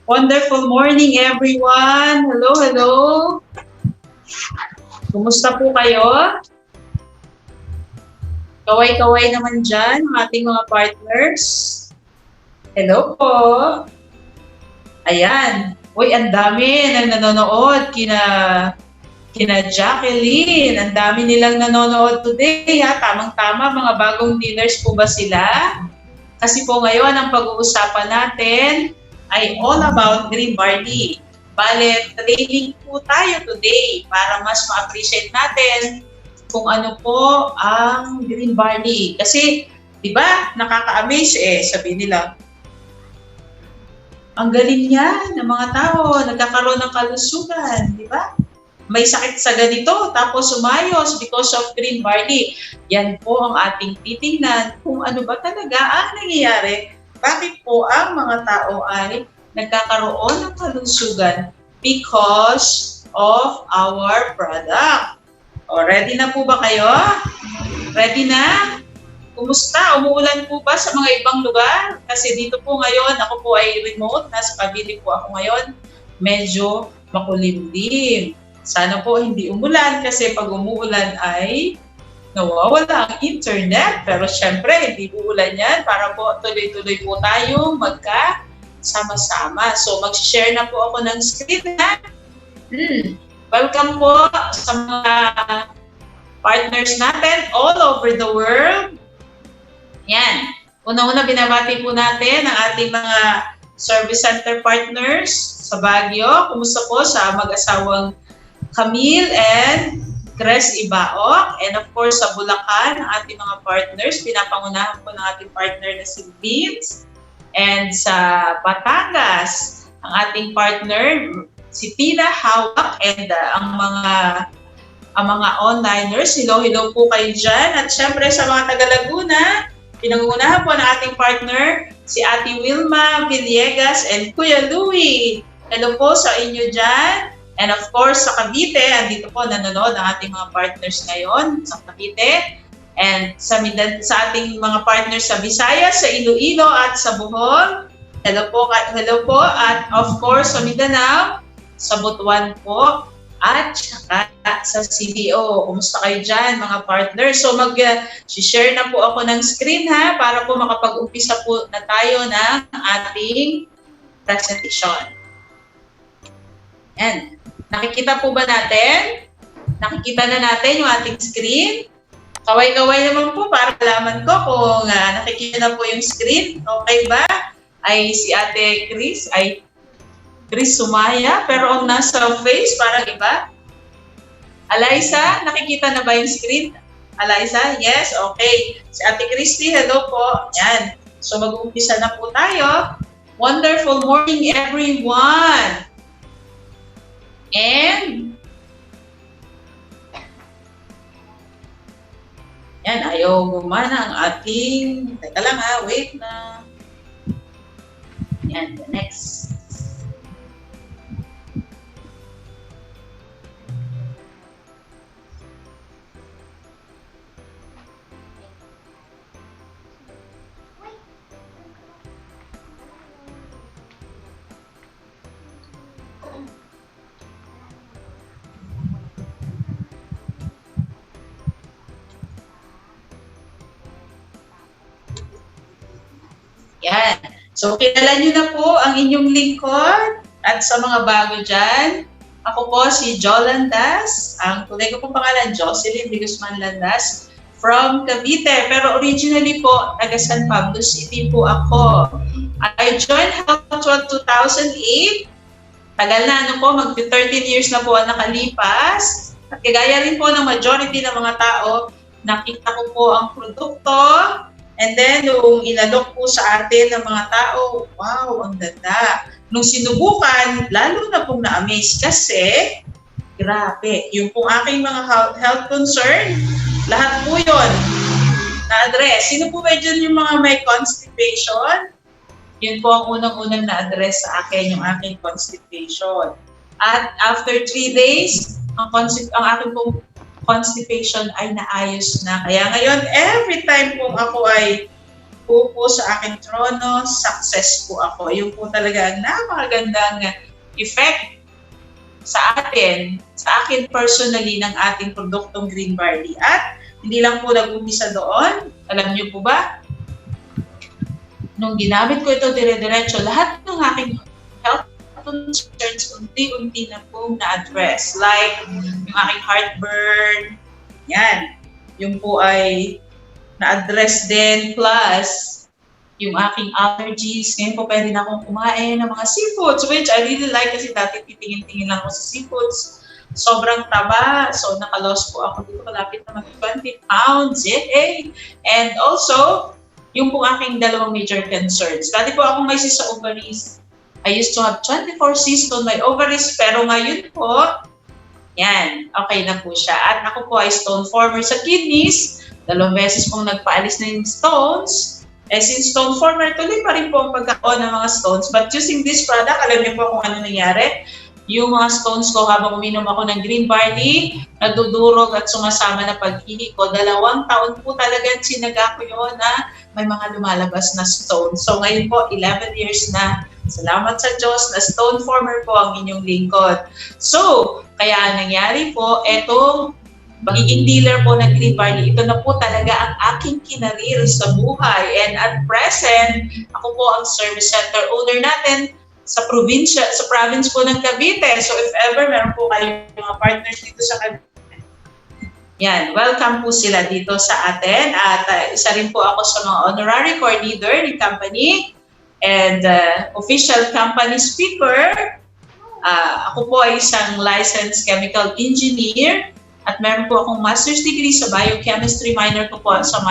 Wonderful morning, everyone. Hello, hello. Kumusta po kayo? Kaway-kaway naman dyan, ang ating mga partners. Hello po. Ayan. Uy, ang dami nang nanonood. Kina Jacqueline. Ang dami nilang nanonood today. Ha? Tamang-tama, mga bagong dealers po ba sila? Kasi po ngayon, ang pag-uusapan natin ay all about green barley. Bale, training po tayo today para mas ma-appreciate natin kung ano po ang green barley. Kasi, di ba, nakaka-amaze sabi nila, ang galing niya ng mga tao, nagkakaroon ng kalusugan, di ba? May sakit sa ganito, tapos umayos because of green barley. Yan po ang ating titingnan kung ano ba talaga ang nangyayari. Bakit po ang mga tao ay nagkakaroon ng kalusugan because of our product. O, ready na po ba kayo? Ready na? Kumusta? Umuulan po ba sa mga ibang lugar? Kasi dito po ngayon, ako po ay remote, nasa Cavite po ako ngayon, medyo makulimlim. Sana po hindi umulan kasi pag umuulan ay nawawala ang internet. Pero syempre, hindi uulan yan para po tuloy-tuloy po tayong magkasama-sama. So mag-share na po ako ng screen na. Welcome po sa mga partners natin all over the world. Yan. Una-una binabati po natin ang ating mga service center partners sa Baguio. Kumusta po sa mag-asawang Camille and Cres Ibaok. And of course, sa Bulacan, ang ating mga partners. Pinapangunahan po ng ating partner na si Vince. And sa Batangas, ang ating partner, si Tina Hawak. And ang mga onliners, hello po kayo dyan. At syempre sa mga taga-Laguna, pinangunahan po ng ating partner, si Ate Wilma Villegas and Kuya Louie. Hello po sa inyo dyan. And of course, sa Cavite, andito po nanonood ang ating mga partners ngayon sa Cavite. And sa ating mga partners sa Visayas, sa Iloilo at sa Bohol. Hello po. At of course, sa Mindanao, sa Butuan po, at saka sa CDO. Kumusta kayo dyan, mga partners? So mag-share na po ako ng screen ha, para po makapag-umpisa po na tayo ng ating presentation. Yan. Nakikita po ba natin? Nakikita na natin yung ating screen? Kaway-kaway naman po para alaman ko kung nakikita na po yung screen. Okay ba? Ay si Ate Chris, Chris Sumaya, pero ang nasa face parang iba. Eliza, nakikita na ba yung screen? Eliza, yes, okay. Si Ate Christy, hello po. Yan. So mag-uumpisa na po tayo. Wonderful morning, everyone. And yan, ayaw gumana ang ating, teka lang wait na. Yan, the next. Yan. So, kilala nyo na po ang inyong lingkod at sa mga bago dyan. Ako po si Jo Landas. Ang tunay ko pong pangalan, Jocelyn de Guzman Landas from Cavite. Pero originally po, taga San Pablo City po ako. I joined Health 2008. Tagal na, mag-13 years na po ang nakalipas. At kagaya rin po ng majority ng mga tao, nakita ko po ang produkto. And then, nung inalok po sa atin ng mga tao, wow, ang ganda. Nung sinubukan, lalo na pong na-amaze kasi, grabe, yung pong aking mga health concern, lahat po yun na-address. Sino po ba dyan yung mga may constipation? Yun po ang unang-unang na-address sa akin, yung aking constipation. At after 3 days, ang aking pong constipation ay naayos na. Kaya ngayon, every time kung ako ay po sa aking trono, success po ako. Yung po talaga ang napakagandang effect sa akin personally ng ating produktong green barley. At hindi lang po nag-umpisa doon, alam niyo po ba, nung ginamit ko ito dire-diretso, lahat ng aking health concerns unti-unti na pong na-address. Like, yung aking heartburn, yan. Yung po ay na-address din, plus yung aking allergies. Ngayon po pwede na akong kumain ng mga seafoods, which I really like kasi dati titingin-tingin lang ako sa seafoods. Sobrang taba. So, nakalos po ako dito. Malapit na mag 20 pounds. Yay! And also, yung po aking dalawang major concerns. Dati po akong may cyst sa ovaries. I used to have 24 cysts on my ovaries, pero ngayon po, yan, okay na po siya. At ako po ay stone former sa kidneys. 2 beses pong nagpaalis na yung stones. Since stone former, tuloy pa rin po ang pagkakaon ng mga stones. But using this product, alam niyo po kung ano nangyari. Yung mga stones ko habang uminom ako ng green barley, nagdudurog at sumasama na paghihi ko. 2 taon po talagang sinaga ko yun na may mga lumalabas na stones. So ngayon po, 11 years na. Salamat sa Diyos na stone former po ang inyong lingkod. So, kaya nangyari po, etong magiging dealer po ng green barley, ito na po talaga ang aking kinarir sa buhay. And at present, ako po ang service center owner natin sa province po ng Cavite. So if ever meron po kayong mga partners dito sa Cavite, yan, welcome po sila dito sa atin. At isa rin po ako sa mga honorary core leader ng company and official company speaker. Ako po ay isang licensed chemical engineer. At meron po akong master's degree sa biochemistry, minor ko po sa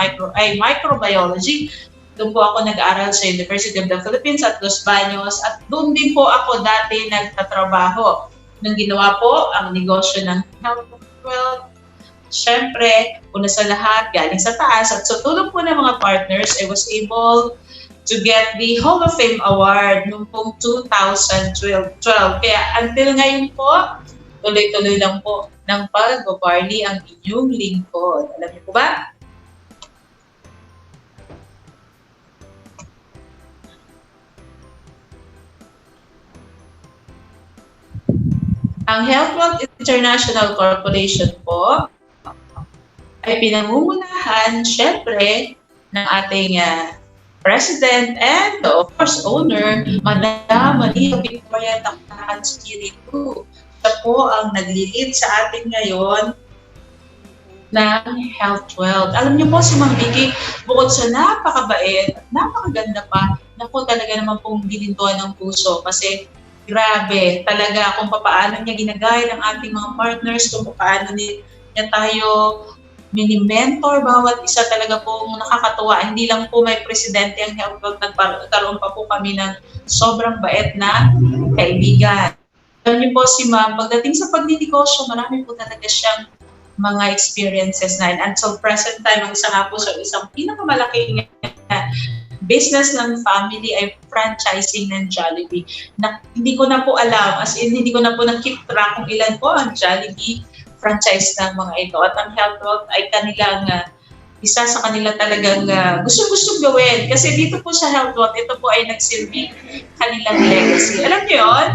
microbiology. Doon po ako nag-aral sa University of the Philippines at Los Baños. At doon din po ako dati nagtatrabaho. Nung ginawa po ang negosyo ng health wealth. Siyempre, una sa lahat, galing sa taas. At sa tulong po ng mga partners, I was able to get the Hall of Fame Award noong pong 2012. Kaya until ngayon po, tuloy-tuloy lang po ng pag-barley ang inyong lingkod. Alam niyo po ba? Ang Health Wealth International Corporation po ay pinangungunahan, syempre, ng ating President and, of course, owner, Madam Maria Victoria Tactahan Spiritu. Siya po ang naglilid sa atin ngayon ng Health Wealth. Alam niyo po si Ma'am Vicky, bukod sa napakabait at napakaganda pa, naku talaga naman pong ginintuan ng puso kasi grabe talaga kung paano niya ginagaya ng ating mga partners, kung paano niya tayo mini-mentor bawat isa, talaga pong nakakatuwa. Hindi lang po may presidente ang Health Wealth, nagkaroon pa po kami ng sobrang bait na kaibigan. Alam niyo po si Ma'am, pagdating sa pagninegosyo, marami po talaga siyang mga experiences na. And until present time, ang isa nga po sa isang pinakamalaking business ng family ay franchising ng Jollibee. Na, hindi ko na po alam, as in hindi ko na po na-keep track kung ilan po ang Jollibee franchise ng mga ito. At ang Health Wealth ay kanilang isa sa kanila talagang gusto-gusto gawin. Kasi dito po sa Health Wealth, ito po ay nagsilbing kanilang legacy. Alam niyo yun?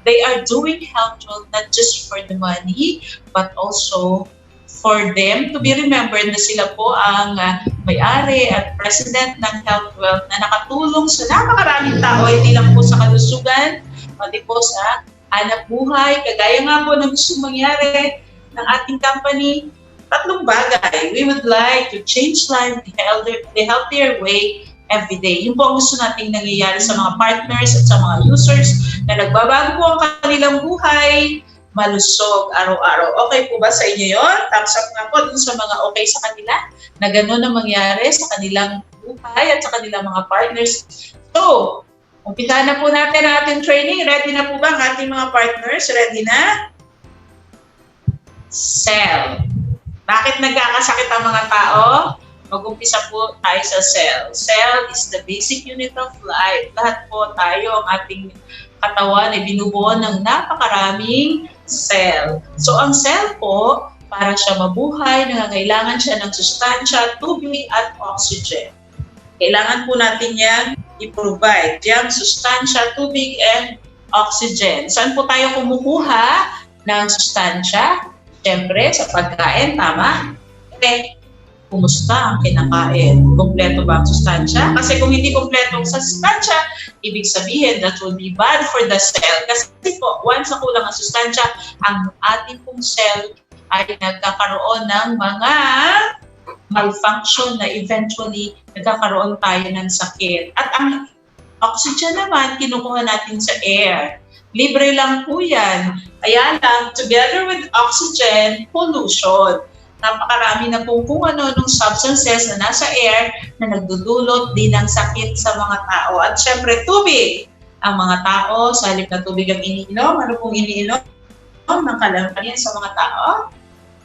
They are doing Health Wealth not just for the money, but also for them to be remembered na sila po ang may-ari at president ng Health Wealth na nakatulong sa napakaraming tao, hindi lang po sa kalusugan, pati po sa hanap buhay. Kagaya nga po na gusto mangyari ng ating company, 3 bagay. We would like to change life the healthier way every day. Yun po ang gusto nating nangyayari sa mga partners at sa mga users na nagbabago po ang kanilang buhay, malusog araw-araw. Okay po ba sa inyo yun? Thumbs up nga po dun sa mga okay sa kanila na gano'n ang mangyari sa kanilang buhay at sa kanilang mga partners. So, umpisahan na po natin ang ating training. Ready na po ba ang ating mga partners? Ready na? Cell. Bakit nagkakasakit ang mga tao? Mag-umpisa po tayo sa cell. Cell is the basic unit of life. Lahat po tayo, ang ating katawan ay binubuo ng napakaraming cell. So ang cell po, para siya mabuhay, nangangailangan siya ng sustansya, tubig at oxygen. Kailangan po natin yan i-provide. Yung sustansya, tubig, and oxygen. Saan po tayo kumukuha ng sustansya? Siyempre, sa pagkain, tama? Eh, kumusta ang kinakain? Kompleto ba ang sustansya? Kasi kung hindi kompleto ang sustansya, ibig sabihin that will be bad for the cell. Kasi po, once na kulang ang sustansya, ang ating pong cell ay nagkakaroon ng mga malfunction na eventually nagkakaroon tayo ng sakit. At ang oxygen naman, kinukuha natin sa air. Libre lang po yan. Kaya lang, together with oxygen, pollution. Napakarami na po kung ano-anong substances na nasa air na nagdudulot din ng sakit sa mga tao. At syempre, tubig. Ang mga tao, sa halip na tubig ang iniinom, ano pong iniinom ng kalankanin sa mga tao?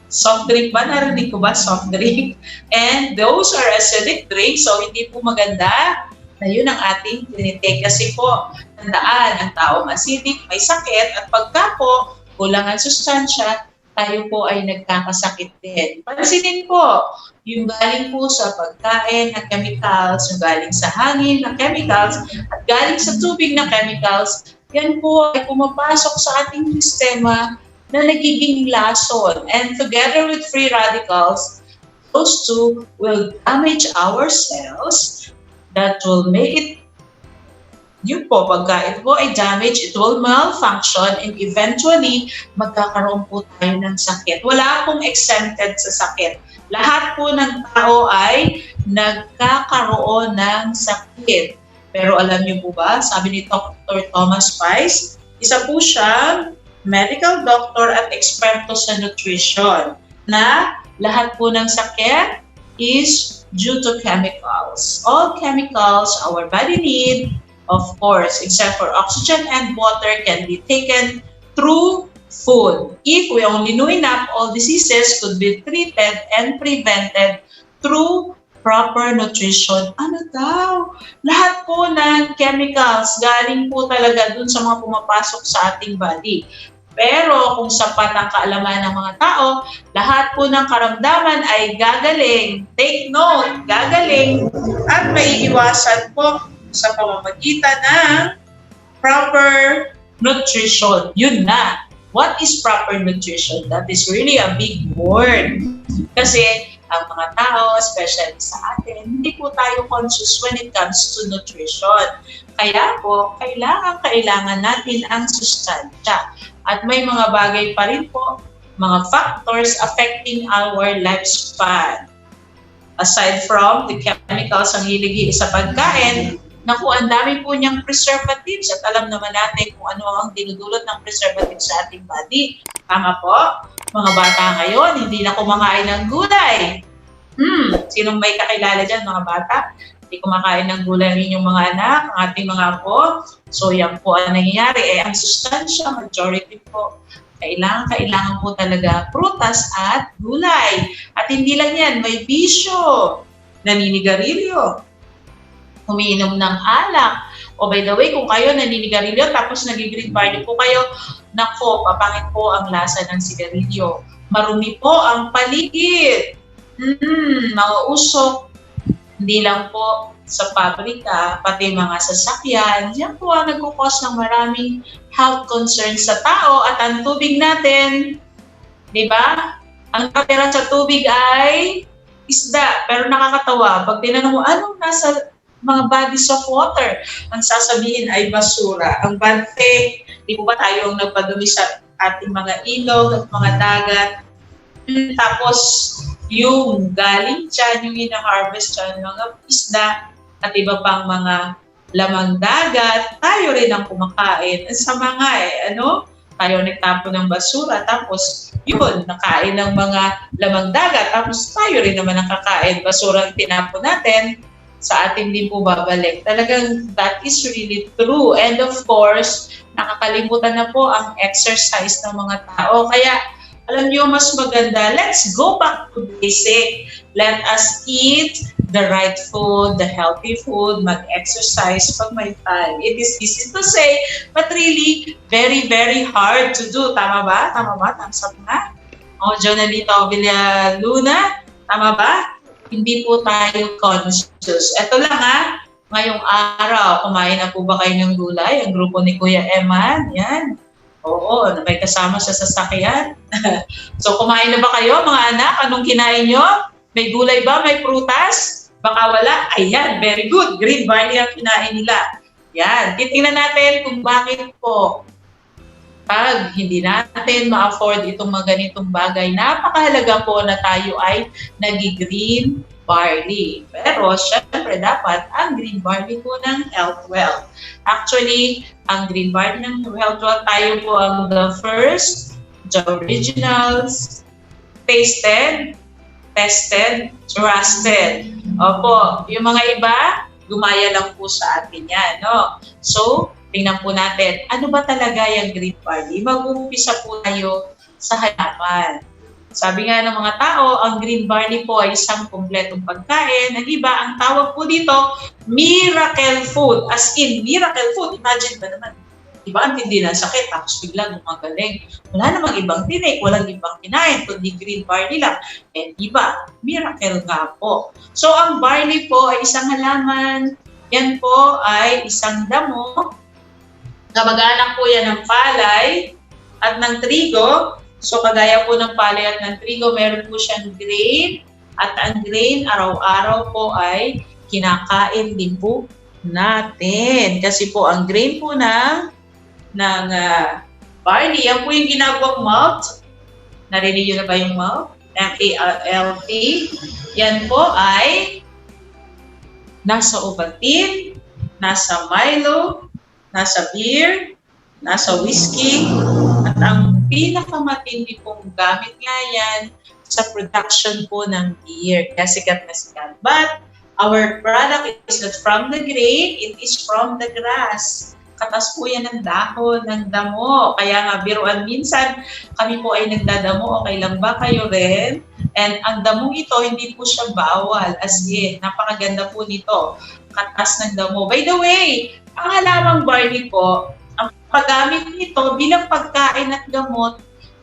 Soft drink ba? Narinig ko ba? Soft drink. And those are acidic drinks, so hindi po maganda na yun ang ating tinitake. Kasi po, tandaan, ang taong acidic may sakit at pagka po, kulang ang sustansya, tayo po ay nagkakasakit din. Pansinin po, yung galing po sa pagkain na chemicals, yung galing sa hangin na chemicals, at galing sa tubig na chemicals, yan po ay pumapasok sa ating sistema na nagiging lason. And together with free radicals, those two will damage our cells that will make it, yun po, pagka ito po ay damage, it will malfunction and eventually magkakaroon po tayo ng sakit. Wala pong exempted sa sakit. Lahat po ng tao ay nagkakaroon ng sakit. Pero alam niyo po ba, sabi ni Dr. Thomas Price, isa po siya medical doctor at eksperto sa nutrition, na lahat po ng sakit is due to chemicals. All chemicals our body need, of course, except for oxygen and water, can be taken through food. If we only knew enough, all diseases could be treated and prevented through proper nutrition. Ano daw? Lahat po ng chemicals galing po talaga dun sa mga pumapasok sa ating body. Pero kung sapat ang kaalaman ng mga tao, lahat po ng karamdaman ay gagaling. Take note, gagaling at maiiwasan po sa pamamagitan ng proper nutrition. Yun na. What is proper nutrition? That is really a big word. Kasi ang mga tao, especially sa atin, hindi po tayo conscious when it comes to nutrition. Kaya po, kailangan natin ang sustansya. At may mga bagay pa rin po, mga factors affecting our lifespan. Aside from the chemicals ang hiligi sa pagkain, naku, ang dami po niyang preservatives at alam naman natin kung ano ang dinudulot ng preservatives sa ating body. Tama po, mga bata ngayon, hindi na kumakain ng gulay. Sinong may kakilala dyan, mga bata? Hindi kumakain ng gulay ang inyong mga anak, ang ating mga apo. So yan po ang nangyayari. Ang sustansya, majority po, kailangan po talaga prutas at gulay. At hindi lang yan, may bisyo, naninigarilyo, umiinom ng alak. O by the way, kung kayo naninigarilyo tapos nag-green party po kayo, nako, papangit po ang lasa ng sigarilyo. Marumi po ang paligid. Mga usok. Hindi lang po sa pabrika, pati mga sasakyan. Yan po ang nagkukos ng maraming health concerns sa tao. At ang tubig natin, di ba? Ang katira sa tubig ay isda. Pero nakakatawa, pag tinanong mo, anong nasa mga bodies of water? Ang sasabihin ay basura. Ang bante, di po ba tayo ang nagpadumi sa ating mga ilog at mga dagat? Tapos, yung galing dyan, yung ina-harvest dyan, mga isda at iba pang mga lamang dagat, tayo rin ang kumakain. Sa mga tayo nagtapo ng basura, tapos yun, nakain ng mga lamang dagat, tapos tayo rin naman ang kakain. Basura ang tinapo natin, sa ating din po babalik. Talagang that is really true. And of course, nakakalimutan na po ang exercise ng mga tao. Kaya, alam niyo, mas maganda, let's go back to basic. Let us eat the right food, the healthy food, mag-exercise pag may time. It is easy to say, but really, very, very hard to do. Tama ba? Tama ba? Thumbs up nga. Jonalita Villaluna, tama ba? hindi po tayo conscious. Ito lang ngayong araw, kumain na po ba kayo ng gulay? Ang grupo ni Kuya Eman, yan. Oo, may kasama sa sasakyan. So kumain na ba kayo mga anak? Anong kinain nyo? May gulay ba? May prutas? Baka wala? Ayan, very good. Green barley ang kinain nila. Yan, titingnan natin kung bakit po pag hindi natin ma-afford itong mga ganitong bagay, napakahalaga po na tayo ay nag-green barley. Pero syempre dapat ang green barley po ng Health Wealth. Actually, ang green barley ng Health Wealth, tayo po ang the first, the originals, tasted, tested, trusted. Opo, yung mga iba, gumaya lang po sa atin yan, no? So, tingnan po natin, ano ba talaga yung green barley? Mag-uumpisa po tayo sa halaman. Sabi nga ng mga tao, ang green barley po ay isang kumpletong pagkain. Ang iba, ang tawag po dito, miracle food. As in, miracle food. Imagine ba naman, iba ang tindi ng sakit, tapos biglang gumagaling. Wala namang ibang tinik, walang ibang kinain, kundi green barley lang. And iba, miracle nga po. So, ang barley po ay isang halaman. Yan po ay isang damo. Kamag-anak po yan ng palay at ng trigo. So, kagaya po ng palay at ng trigo, meron po siyang grain. At ang grain, araw-araw po ay kinakain din po natin. Kasi po, ang grain po ng barley, yan po yung ginagawang malt. Narinig nyo na ba yung malt? M-A-L-T. Yan po ay nasa Ovaltine, nasa Milo, nasa beer, nasa whiskey, at ang pinakamatindi pong gamit nga yan sa production po ng beer. Kaya sikat na sikat. But our product is not from the grain, it is from the grass. Katas po yan ng dahon, ng damo. Kaya nga, biruan minsan, kami po ay nagdadamo, okay lang ba kayo rin? And ang damong ito, hindi po siya bawal. As in, napakaganda po nito. Katas ng damo. By the way, ang halamang barley po, ang paggamit nito bilang pagkain at gamot,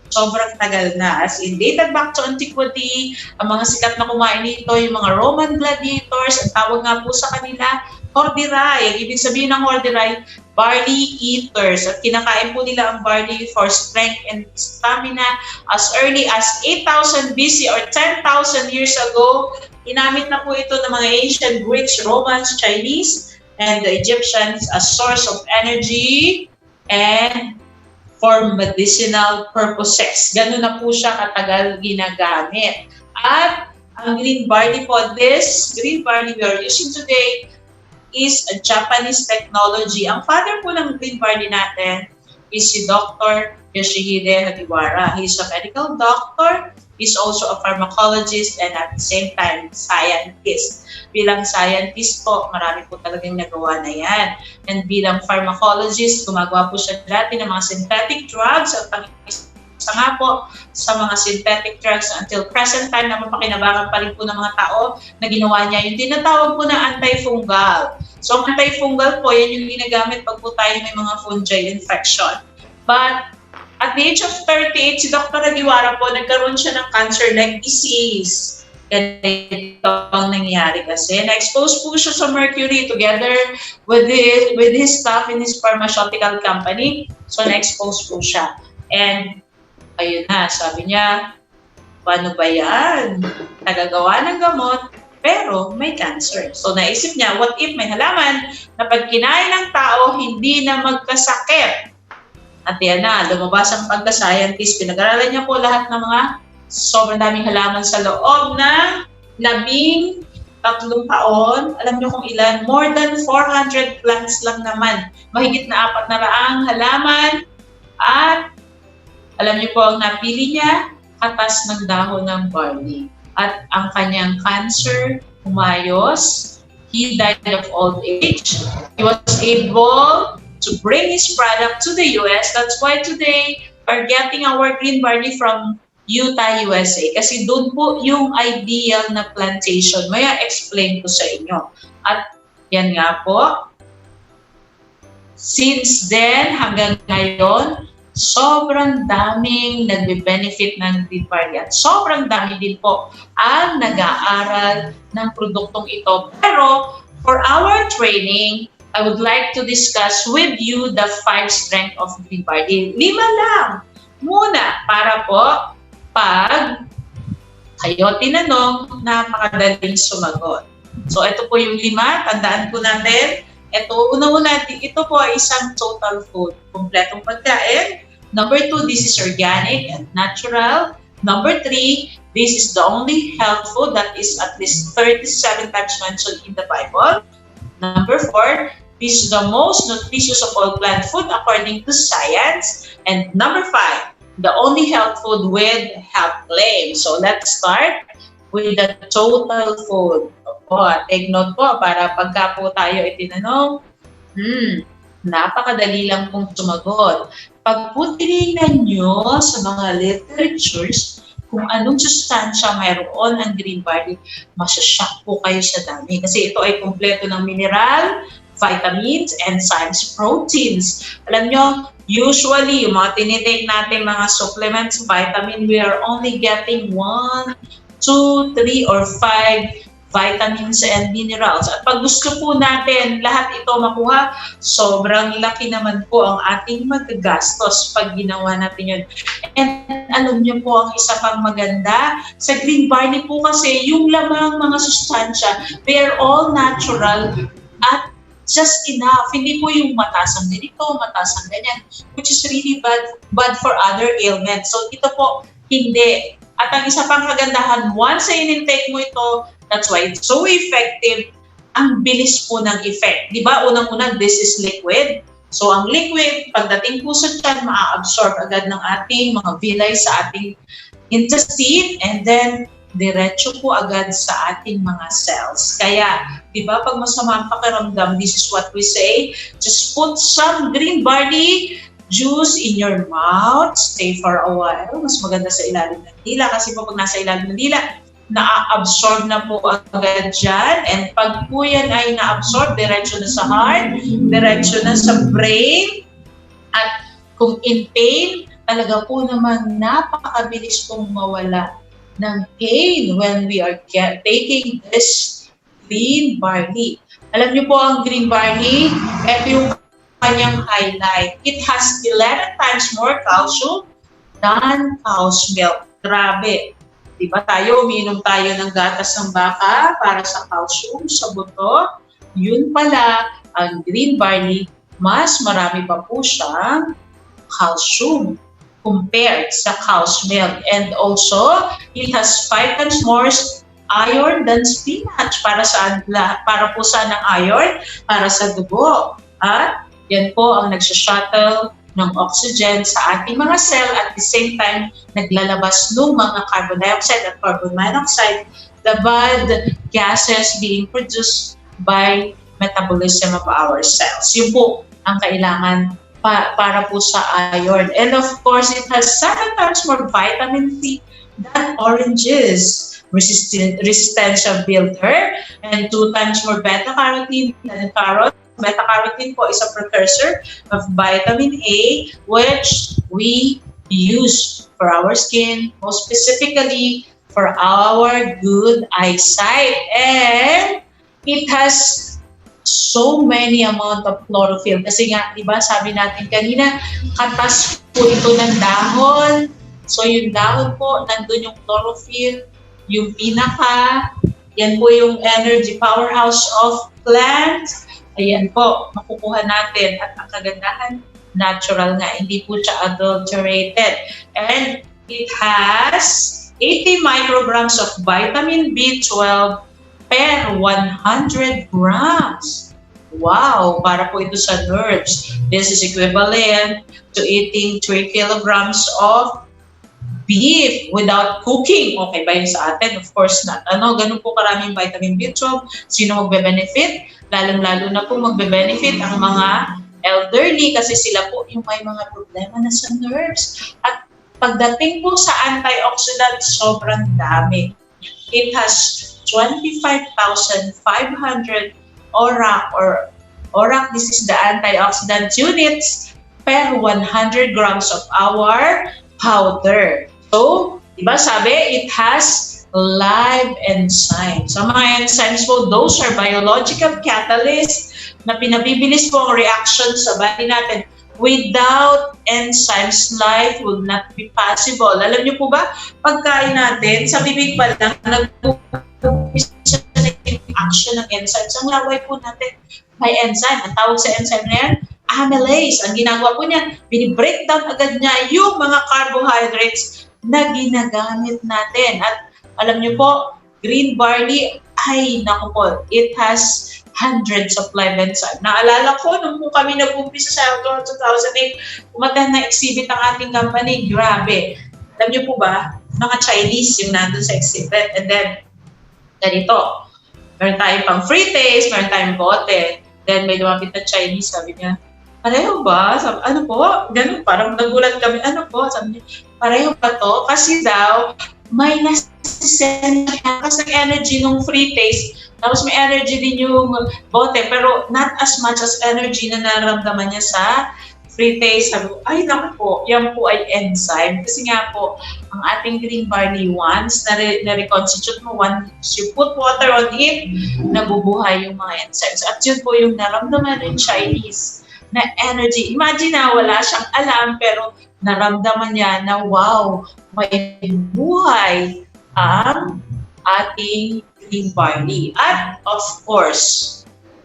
sobrang tagal na. As in, dated back to antiquity, ang mga sikat na kumain nito, yung mga Roman gladiators, ang tawag nga po sa kanila, horderai. Ibig sabihin ng horderai, barley eaters. At kinakain po nila ang barley for strength and stamina as early as 8,000 BC or 10,000 years ago. Inamit na po ito ng mga ancient Greeks, Romans, Chinese, and the Egyptians as source of energy and for medicinal purposes. Ganun na po siya katagal ginagamit. At ang green barley po, this green barley we are using today is a Japanese technology. Ang father po ng green barley natin is si Dr. Yoshihide Hagiwara. He's a medical doctor. He's also a pharmacologist and at the same time, scientist. Bilang scientist po, marami po talagang nagawa na yan. And bilang pharmacologist, gumagawa po siya dati ng mga synthetic drugs at isa nga po sa mga synthetic drugs until present time na mapakinabangan pa rin po ng mga tao na ginawa niya yung tinatawag po na antifungal. So, ang antifungal po, yan yung ginagamit pag po tayo may mga fungi infection. But at the age of 38, si Dr. Hagiwara po, nagkaroon siya ng cancer-like disease. Ganito ang nangyari kasi. Na-expose po siya sa mercury together with his staff in his pharmaceutical company. So, na-expose po siya. And, ayun na, sabi niya, paano ba yan? Nagagawa ng gamot, pero may cancer. So, naisip niya, what if may halaman na pag kinain ng tao, hindi na magkasakit? At yan na, lumabas ang pagka-scientist. Pinag-aralan niya po lahat ng mga sobrang daming halaman sa loob ng 13 taon. Alam niyo kung ilan? More than 400 plants lang naman. Mahigit na 400 halaman. At alam niyo po ang napili niya? Katas ng dahon ng barley. At ang kanyang cancer, umayos. He died of old age. He was able to bring his product to the US. That's why today we're getting our green barley from Utah, USA. Kasi doon po yung ideal na plantation. May explain ko sa inyo. At yan nga po. Since then, hanggang ngayon, sobrang daming nagbe-benefit ng green barley at sobrang dami din po ang nag-aaral ng produktong ito. Pero for our training, I would like to discuss with you the 5 strength of green barley. 5 lang muna para po pag kayo tinanong, napakadaling sumagot. So ito po yung 5, tandaan po natin. Ito, una-una, ito po ay isang total food, kompletong pagkain. Number 2, this is organic and natural. Number 3, this is the only health food that is at least 37 times mentioned in the Bible. Number 4, this is the most nutritious of all plant food according to science. And number 5, the only health food with health claim. So let's start with the total food. Opo, take note po para pagka po tayo itinanong, napakadali lang pong sumagot. Pag po tinignan nyo sa mga literatures kung anong sustansya mayroon ang green barley, masashock po kayo sa dami. Kasi ito ay kumpleto ng mineral, vitamins, enzymes, proteins. Alam nyo, usually, yung mga tinitake natin mga supplements, vitamin, we are only getting 1, 2, 3, or 5 vitamins and minerals. At pag gusto po natin lahat ito makuha, sobrang laki naman po ang ating magagastos pag ginawa natin yun. And alam niyo po ang isa pang maganda, sa green barley po kasi yung lamang mga sustansya, they are all natural at just enough. Hindi po yung mataas ang ganito, mataas ang ganyan, which is really bad for other ailments. So ito po, hindi. At ang isa pang kagandahan, once sa in-intake mo ito, that's why it's so effective, ang bilis po ng effect. Di ba? Unang-una, this is liquid. So ang liquid, pagdating po sa tiyan, maa-absorb agad ng ating mga villi sa ating intestine, and then diretso po agad sa ating mga cells. Kaya, di ba, pag masama ang pakiramdam, this is what we say, just put some green barley juice in your mouth, stay for a while. Mas maganda sa ilalim ng dila kasi po pag nasa ilalim ng dila, na-absorb na po agad dyan. And pag po yan ay na-absorb, diretso na sa heart, diretso na sa brain. At kung in pain, talaga po naman napakabilis pong mawala ng pain when we are taking this green barley. Alam niyo po ang green barley, ito yung kanyang highlight. It has 11 times more calcium than cow's milk. Grabe. Diba tayo, umiinom tayo ng gatas ng baka para sa calcium, sa buto. Yun pala, ang green barley, mas marami pa po siyang calcium compared sa cow's milk. And also, it has 5 times more iron than spinach. Para po saan ang iron? Para sa dugo. At yan po ang nagsha-shuttle ng oxygen sa ating mga cell at the same time naglalabas ng mga carbon dioxide at carbon monoxide, the bad gases being produced by metabolism of our cells. Yun po ang kailangan para po sa iron. And of course, it has 7 times more vitamin C than oranges, resistenscia builder, and 2 times more beta-carotene than carrots. Beta-carotene po is a precursor of vitamin A, which we use for our skin, most specifically for our good eyesight. And it has so many amount of chlorophyll. Kasi nga, diba, sabi natin kanina, katas po ito ng dahon. So yung dahon po, nandun yung chlorophyll, yung pinaka, yan po yung energy powerhouse of plants. Ayan po, makukuha natin. At ang kagandahan, natural nga, hindi po siya adulterated. And it has 80 micrograms of vitamin B12 per 100 grams. Wow, para po ito sa nerves. This is equivalent to eating 3 kilograms of beef without cooking. Okay ba yun sa atin? Of course not. Ganun po karaming vitamin B12. Sino magbe-benefit? Lalong-lalo na po magbe-benefit ang mga elderly kasi sila po yung may mga problema na sa nerves. At pagdating po sa antioxidant, sobrang dami. It has 25,500 ORAC, this is the antioxidant units per 100 grams of our powder. So, diba sabi, it has live enzymes. Sa mga enzymes po, those are biological catalysts na pinabibilis po ang reaction sa body natin. Without enzymes, life would not be possible. Alam niyo po ba, pagkain natin, sa bibig pa lang, nag-umpisa na yung action ng enzymes. Ang laway po natin, may enzyme. Ang tawag sa enzyme na yan, amylase. Ang ginagawa po niya, binibreakdown agad niya yung mga carbohydrates na ginagamit natin. At alam niyo po, green barley, ay naku po, it has hundreds of live enzymes. Naalala ko, nung po kami nag-umpisa sa 2008, pumatay na exhibit ang ating company, grabe. Alam niyo po ba, mga Chinese yung nandun sa exhibit. And then, ganito, meron tayong pang free taste, meron tayong bote. Then may lumapit na Chinese, sabi niya, pareho ba? Sabi, ano po? Ganun, parang nagulat kami. Ano po? Sabi niya, pareho ba to? Kasi daw, may nasa energy nung free taste, tapos may energy din yung bote, pero not as much as energy na nararamdaman niya sa free taste. Sabi ko, ay naku po, yan po ay enzyme. Kasi nga po, ang ating green barley, once na-reconstitute mo, once you put water on it, nabubuhay yung mga enzymes. At yun po yung naramdaman ng Chinese na energy. Imagine na wala siyang alam, pero naramdaman niya na wow, may buhay ang ating green barley. At of course,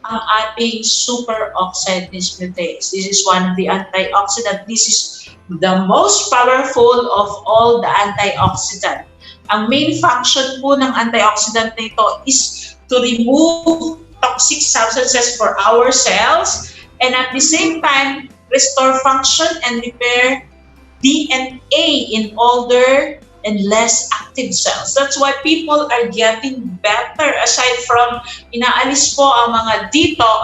ang ating superoxide dismutase. This is one of the antioxidant. This is the most powerful of all the antioxidant. Ang main function po ng antioxidant na ito is to remove toxic substances for our cells and at the same time, restore function and repair DNA in older and less active cells. That's why people are getting better aside from inaalis po ang mga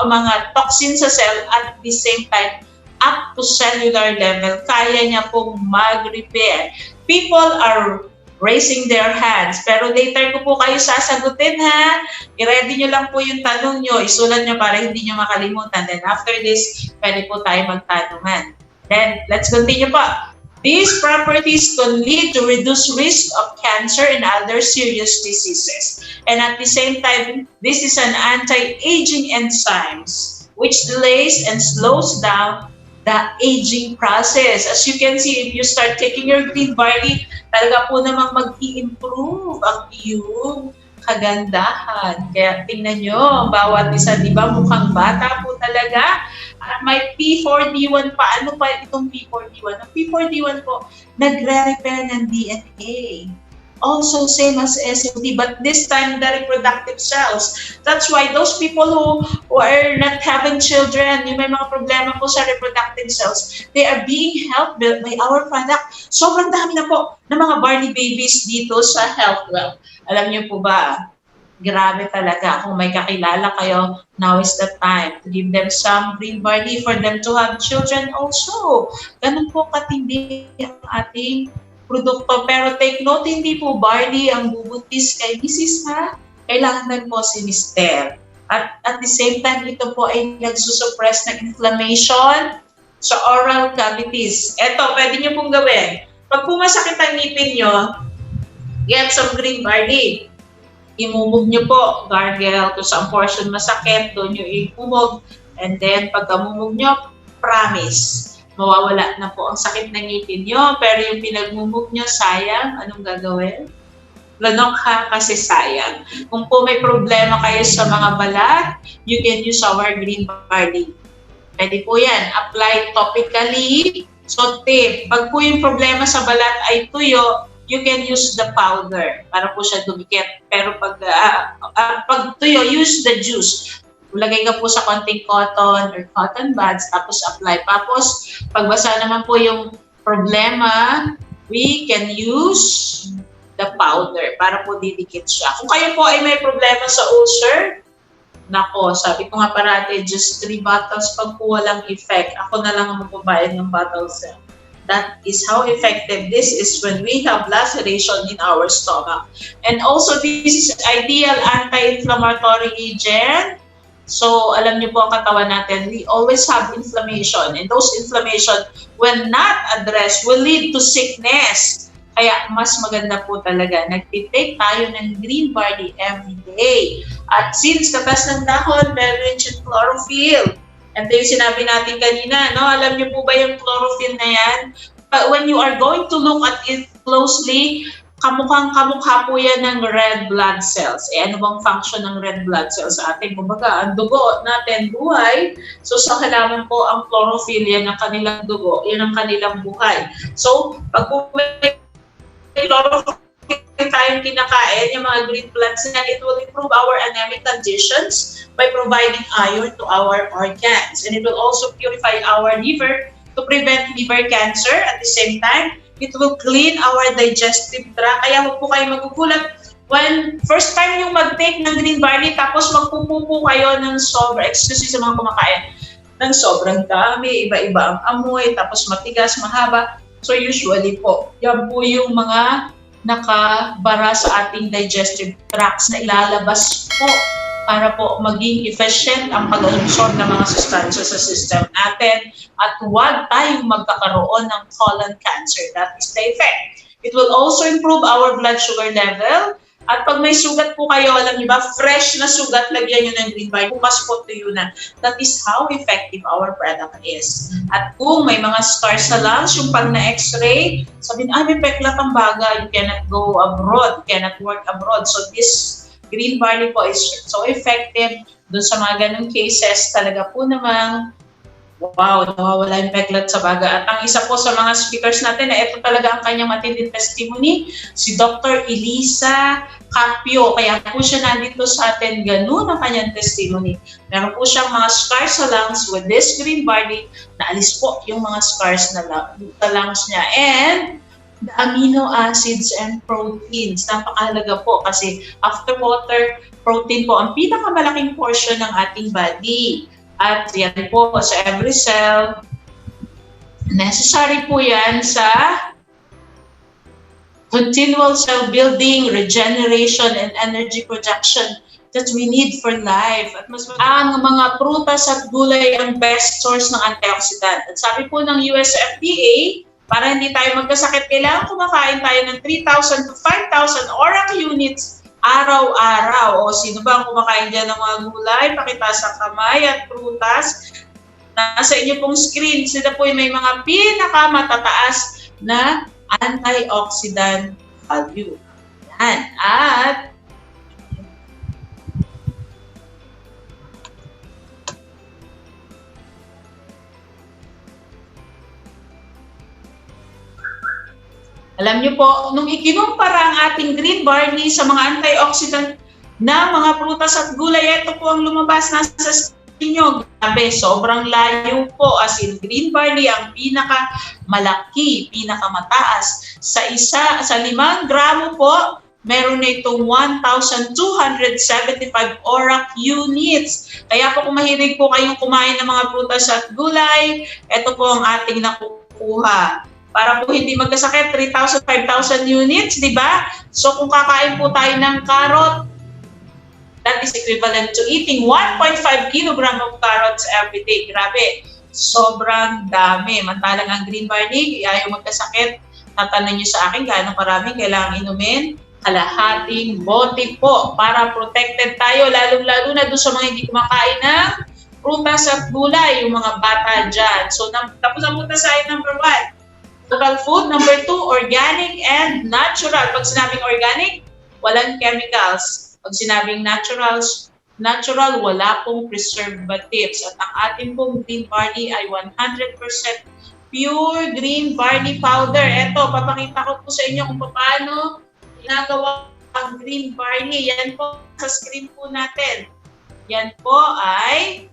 mga toxins sa cell at the same time up to cellular level, kaya niya pong mag-repair. People are raising their hands, pero later ko po kayo sasagutin ha. I-ready nyo lang po yung tanong nyo, isulat nyo para hindi nyo makalimutan. Then after this, pwede po tayo magtanungan. Then let's continue po. These properties can lead to reduced risk of cancer and other serious diseases. And at the same time, this is an anti-aging enzymes which delays and slows down the aging process. As you can see, if you start taking your green barley, talaga po namang mag-i-improve ang iyong kagandahan. Kaya tingnan nyo, ang bawat isa, di ba, mukhang bata po talaga. At may P4D1 pa. Ano pa itong P4D1? Ang P4D1 po, nagre-repair ng DNA. Also same as SLD, but this time the reproductive cells. That's why those people who are not having children, yung may mga problema po sa reproductive cells, they are being helped by our product. Sobrang dami na po ng mga barley babies dito sa HealthWell. Alam niyo po ba, grabe talaga. Kung may kakilala kayo, now is the time to give them some green barley for them to have children also. Ganun po katindi ang ating produkto. Pero take note, hindi po barley ang bubuntis kay Mrs. ha. Kailangan din po si Mr. At the same time, ito po ay nagsusuppress ng inflammation sa oral cavities. Ito, pwede nyo pong gawin. Pag pumasakit ang ngipin nyo, get some green barley. Imumog nyo po, gargle, kung saan portion masakit, doon nyo imumog. And then, pagkamumog nyo, promise, mawawala na po ang sakit ng ngipin nyo. Pero yung pinagmumog nyo, sayang, anong gagawin? Lanok ha, kasi sayang. Kung po may problema kayo sa mga balat, you can use our green barley. Pwede po yan. Apply topically. So, tip, pag po yung problema sa balat ay tuyo, you can use the powder para po siya dumikit. Pero pag tuyo, use the juice. Lagay ka po sa konting cotton or cotton buds, tapos apply. Tapos, pagbasa naman po yung problema, we can use the powder para po didikit siya. Kung kayo po ay may problema sa ulcer, nako, sabi ko nga parati, just 3 bottles pag po walang effect. Ako na lang ang magbabayad ng bottles. That is how effective this is when we have laceration in our stomach. And also, this is ideal anti-inflammatory agent So, alam niyo po ang katawan natin, we always have inflammation. And those inflammation, when not addressed, will lead to sickness. Kaya mas maganda po talaga, nagtitake tayo ng green barley every day. At since katas ng dahon, very rich in chlorophyll. And yung sinabi natin kanina, no? Alam niyo po ba yung chlorophyll na yan? But when you are going to look at it closely, kamukha po yan ng red blood cells. Ano bang function ng red blood cells sa atin? Kumbaga, ang dugo natin buhay. So sa halaman po, ang chlorophyll yan ang kanilang dugo, yan ang kanilang buhay. So pag may chlorophyll tayong kinakain, yung mga green plants na, it will improve our anemic conditions by providing iron to our organs. And it will also purify our liver to prevent liver cancer. At the same time, it will clean our digestive tract. Kaya huwag po kayo magugulat when first time yung mag-take ng green barley, tapos magpupupo kayo ng excuse me sa mga kumakain, ng sobrang dami, iba-iba ang amoy, tapos matigas, mahaba. So usually po, yan po yung mga nakabara sa ating digestive tracts na ilalabas po para po maging efficient ang pag-absorb ng mga sustansya sa system natin at huwag tayong magkakaroon ng colon cancer. That is the effect. It will also improve our blood sugar level. At pag may sugat po kayo, alam niyo ba, fresh na sugat, lagyan niyo ng green barley, bukas po tuyo na. That is how effective our product is. At kung may mga scars sa lungs, yung pag na-x-ray, sabihin, may peklat ang baga, you cannot go abroad, you cannot work abroad. So this green barley po is so effective. Doon sa mga ganung cases, talaga po namang wow, nawawala yung peklat sa baga. At ang isa po sa mga speakers natin na ito talaga ang kanyang matinding testimony, si Dr. Elisa Capio. Kaya po siya nandito sa atin, ganun ang kanyang testimony. Meron po siyang mga scars sa lungs with this green barley, naalis po yung mga scars na sa lungs niya. And the amino acids and proteins, napakahalaga po kasi after water, protein po ang pinakamalaking portion ng ating body. At yan po sa every cell, necessary po yan sa continual cell building, regeneration, and energy production that we need for life. At mas ang mga prutas at gulay ang best source ng antioxidant. At sabi po ng US FDA, para hindi tayo magkasakit, kailangan kumakain tayo ng 3,000 to 5,000 ORAC units araw-araw. O sino ba ang kumakain dyan ng mga gulay? Pakitaas ang kamay at prutas. Nasa inyo pong screen, sila po may mga pinakamatataas na antioxidant value. Yan. At alam niyo po, nung ikinumpara ang ating green barley sa mga antioxidant na mga prutas at gulay, ito po ang lumabas nasa screen nyo. Grabe, sobrang layo po. As in, green barley ang pinakamalaki, pinakamataas. Sa 5 gramo po, meron na itong 1,275 ORAC units. Kaya po kung mahilig po kayong kumain ng mga prutas at gulay, ito po ang ating nakukuha. Para po hindi magkasakit, 3,000, 5,000 units, di ba? So kung kakain po tayo ng carrot, that is equivalent to eating 1.5 kilogram of carrots every day. Grabe, sobrang dami. Mantalang ang green barley, ayaw magkasakit. Tatanong niyo sa akin, gaano karami kailangan inumin? Kalahating bote po para protected tayo, lalong-lalo na doon sa mga hindi kumakain ng prutas at gulay, yung mga bata dyan. So tapos ang punta sa number 1. Total food. Number 2, organic and natural. Pag sinabing organic, walang chemicals. Pag sinabing natural, wala pong preservatives. At ang ating pong green barley ay 100% pure green barley powder. Ito, papakita ko po sa inyo kung paano ginagawa ang green barley. Yan po sa screen po natin. Yan po ay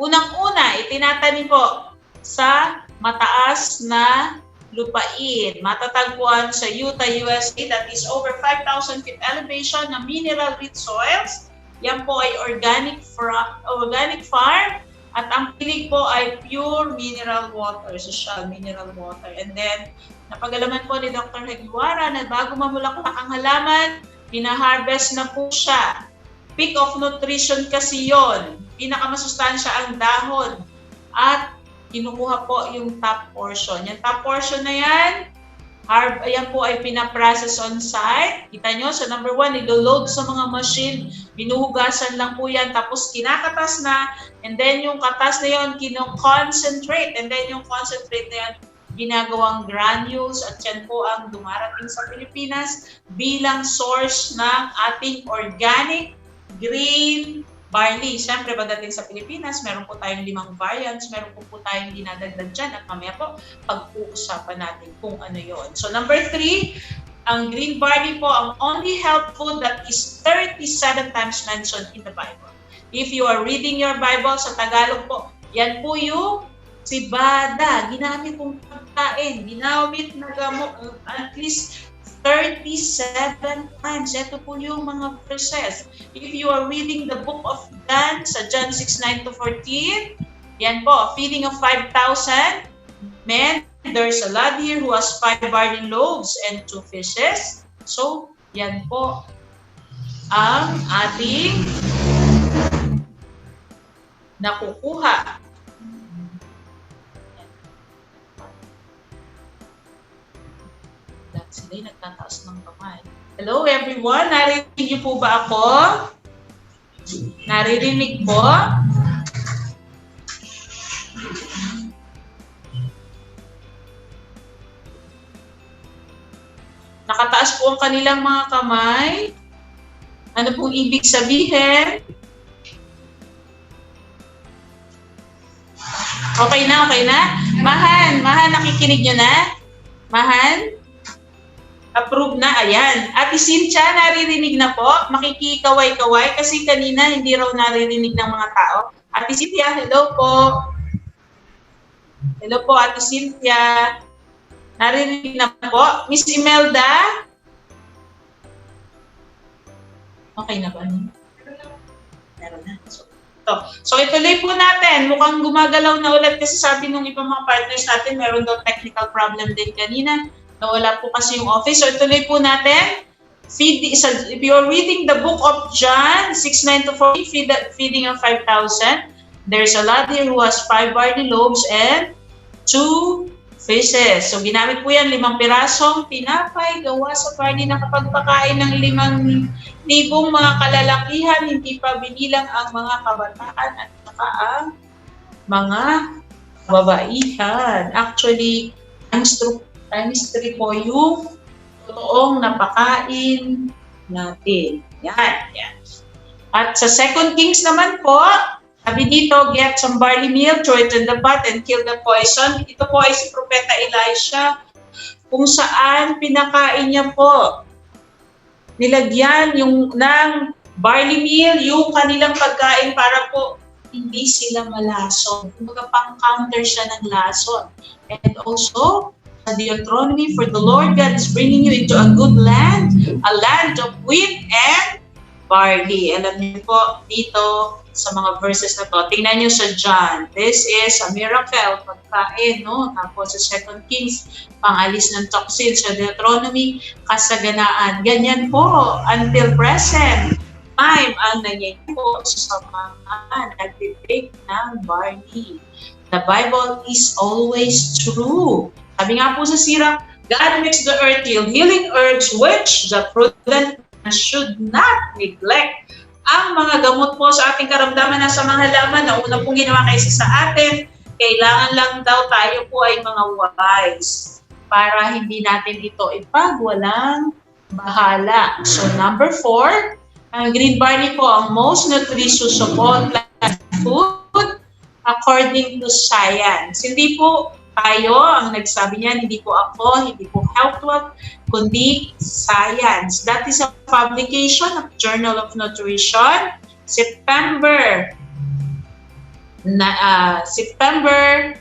unang-una, itinatanim po sa mataas na lupain. Matatagpuan sa Utah, USA, that is over 5,000 feet elevation na mineral-rich soils. Yan po ay organic farm at ang pilig po ay pure mineral water, social mineral water. And then, napag-alaman po ni Dr. Hagiwara na bago mamulaklak ang halaman, pina-harvest na po siya. Peak of nutrition kasi yon. Pinakamasustansya ang dahon. At kinukuha po yung top portion. Yung top portion na yan, ayan po ay pinaprocess on site. Kita nyo, so number 1, ilo-load sa mga machine. Binuhugasan lang po yan. Tapos kinakatas na. And then yung katas na yon, kino-concentrate. And then yung concentrate na yan, ginagawang granules. At yan po ang dumarating sa Pilipinas bilang source ng ating organic green barley. Siyempre, pagdating sa Pilipinas, meron po tayong 5 variants, meron po tayong dinadagdag dyan, at mamaya po, pag-uusapan natin kung ano yon. So, number 3, ang green barley po, ang only health food that is 37 times mentioned in the Bible. If you are reading your Bible sa Tagalog po, yan po yung sibada, ginamit kong pagkain, ginamit na gamot, at least 37 times. Ito po yung mga verses. If you are reading the book of John, sa John 6:9-14, yan po, feeding of 5,000 men. There's a lad here who has 5 barley loaves and 2 fishes. So, yan po ang ating nakukuha. Sila nagtataas ng kamay. Hello everyone, naririnig niyo po ba ako? Naririnig po? Nakataas po ang kanilang mga kamay. Ano pong ibig sabihin? Okay na, okay na? Mahan, nakikinig nyo na? Mahan? Approve na, ayan. Ate Cynthia, naririnig na po. Makikikaway-kaway kasi kanina hindi raw naririnig ng mga tao. Ate Cynthia, hello po. Hello po, Ate Cynthia. Naririnig na po. Miss Imelda? Okay na ba? Meron na. So ituloy po natin. Mukhang gumagalaw na ulit kasi sabi nung ibang mga partners natin, meron daw technical problem din kanina. Nawala po kasi yung office. So ituloy po natin. If you're reading the book of John 6:9-14, feeding of 5,000, there's a lad here who has 5 barley loaves and 2 fishes. So ginamit po yan, 5 pirasong tinapay gawa sa barley na kapagpakain ng 5,000 mga kalalakihan, hindi pa binilang ang mga kabataan at saka ang mga babaihan. Actually, times 3 po yung totoong napakain natin. Yan. At sa 2 Kings naman po, sabi dito, get some barley meal, throw it in the pot, and kill the poison. Ito po ay si Propeta Elisha, kung saan pinakain niya po. Nilagyan ng barley meal, yung kanilang pagkain para po hindi sila malason. Kumbaga pang-counter siya ng lason. And also, Deuteronomy, for the Lord God is bringing you into a good land, a land of wheat and barley. Alam niyo po dito sa mga verses na to. Tingnan niyo sa John. This is a miracle, pagkain, no? Tapos sa 2 Kings, pangalis ng toxin. Sa Deuteronomy, kasaganaan. Ganyan po, until present time ang nangyayari po sa mga nag-take ng barley. The Bible is always true. Sabi nga po sa Sirach, God makes the earth yield healing herbs which the prudent man should not neglect. Ang mga gamot po sa ating karamdaman na sa mga halaman na una pong ginawa kaysa sa atin, kailangan lang daw tayo po ay mga wise para hindi natin ito ipagwalang bahala. So number 4, ang green barley po ang most nutritious of all plant food according to science. Hindi po tayo ang nagsabi niyan, hindi po ako, hindi po HealthWalk, kundi science. That is a publication of Journal of Nutrition, September 1982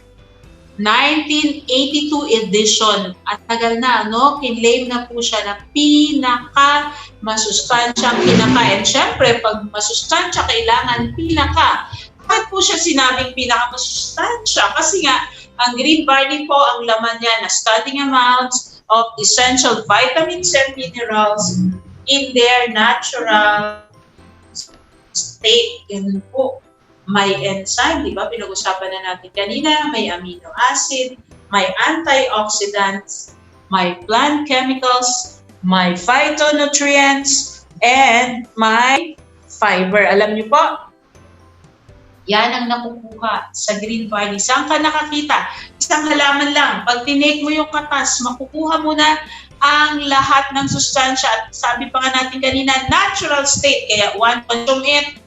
edition. At tagal na, no? Kinlaim na po siya na pinaka-masustansyang kinakain. Siyempre, pag masustansya, kailangan pinaka. Bakit po siya sinabing pinaka-masustansya? Kasi nga, ang green barley po, ang laman niya na studying amounts of essential vitamins and minerals in their natural state. Ganun po. May enzyme, di ba? Pinag-usapan na natin kanina. May amino acid, may antioxidants, may plant chemicals, may phytonutrients, and may fiber. Alam niyo po, yan ang nakukuha sa green barley. Saan ka nakakita? Isang halaman lang. Pag tinake mo yung katas, makukuha mo na ang lahat ng sustansya. At sabi pa nga natin kanina, natural state. Kaya one, consume it,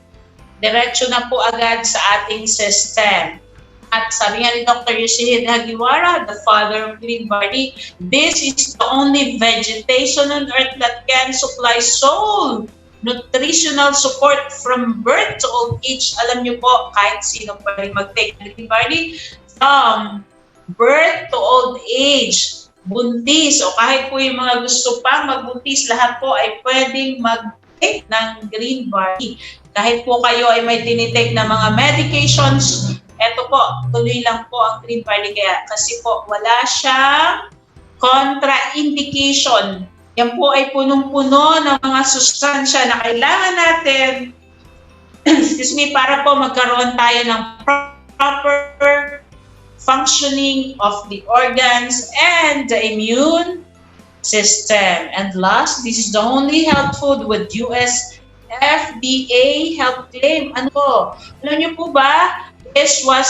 diretso na po agad sa ating system. At sabi nga ni Dr. Yoshihide Hagiwara, the father of green barley, this is the only vegetation on earth that can supply sole nutritional support from birth to old age. Alam niyo po, kahit sino pwede mag-take ng green barley from birth to old age. Buntis, o kahit po yung mga gusto pang magbuntis, lahat po ay pwedeng mag-take ng green barley. Kahit po kayo ay may tinitake na mga medications, eto po, tuloy lang po ang green barley. Kaya kasi po, wala siyang contraindication. Yan po ay punong-puno ng mga sustansya na kailangan natin excuse me, para po magkaroon tayo ng proper functioning of the organs and the immune system. And last, this is the only health food with US FDA health claim. Ano po? Alam niyo po ba, this was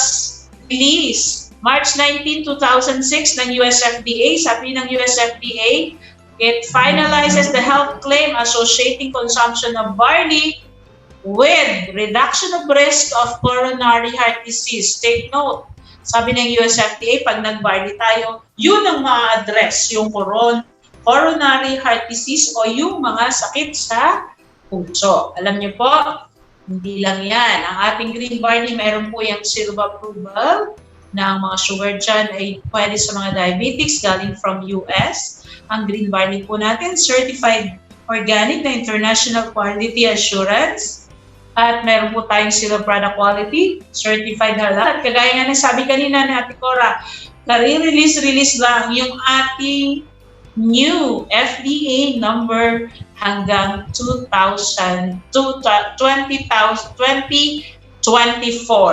released March 19, 2006 ng US FDA. Sabi ng US FDA, it finalizes the health claim associating consumption of barley with reduction of risk of coronary heart disease. Take note, sabi ng US FDA, pag nag-barley tayo, yun ang ma-address, yung coronary heart disease o yung mga sakit sa puso. Alam niyo po, hindi lang yan. Ang ating green barley, mayroon po yung seal of approval na ang mga sugar dyan ay pwede sa mga diabetics galing from US. Ang green barley po natin, certified organic na international quality assurance. At meron po tayong seal of product quality, certified halal. At kagaya nga ng sabi kanina ni Ate Cora, nare-release lang yung ating new FDA number hanggang 2024,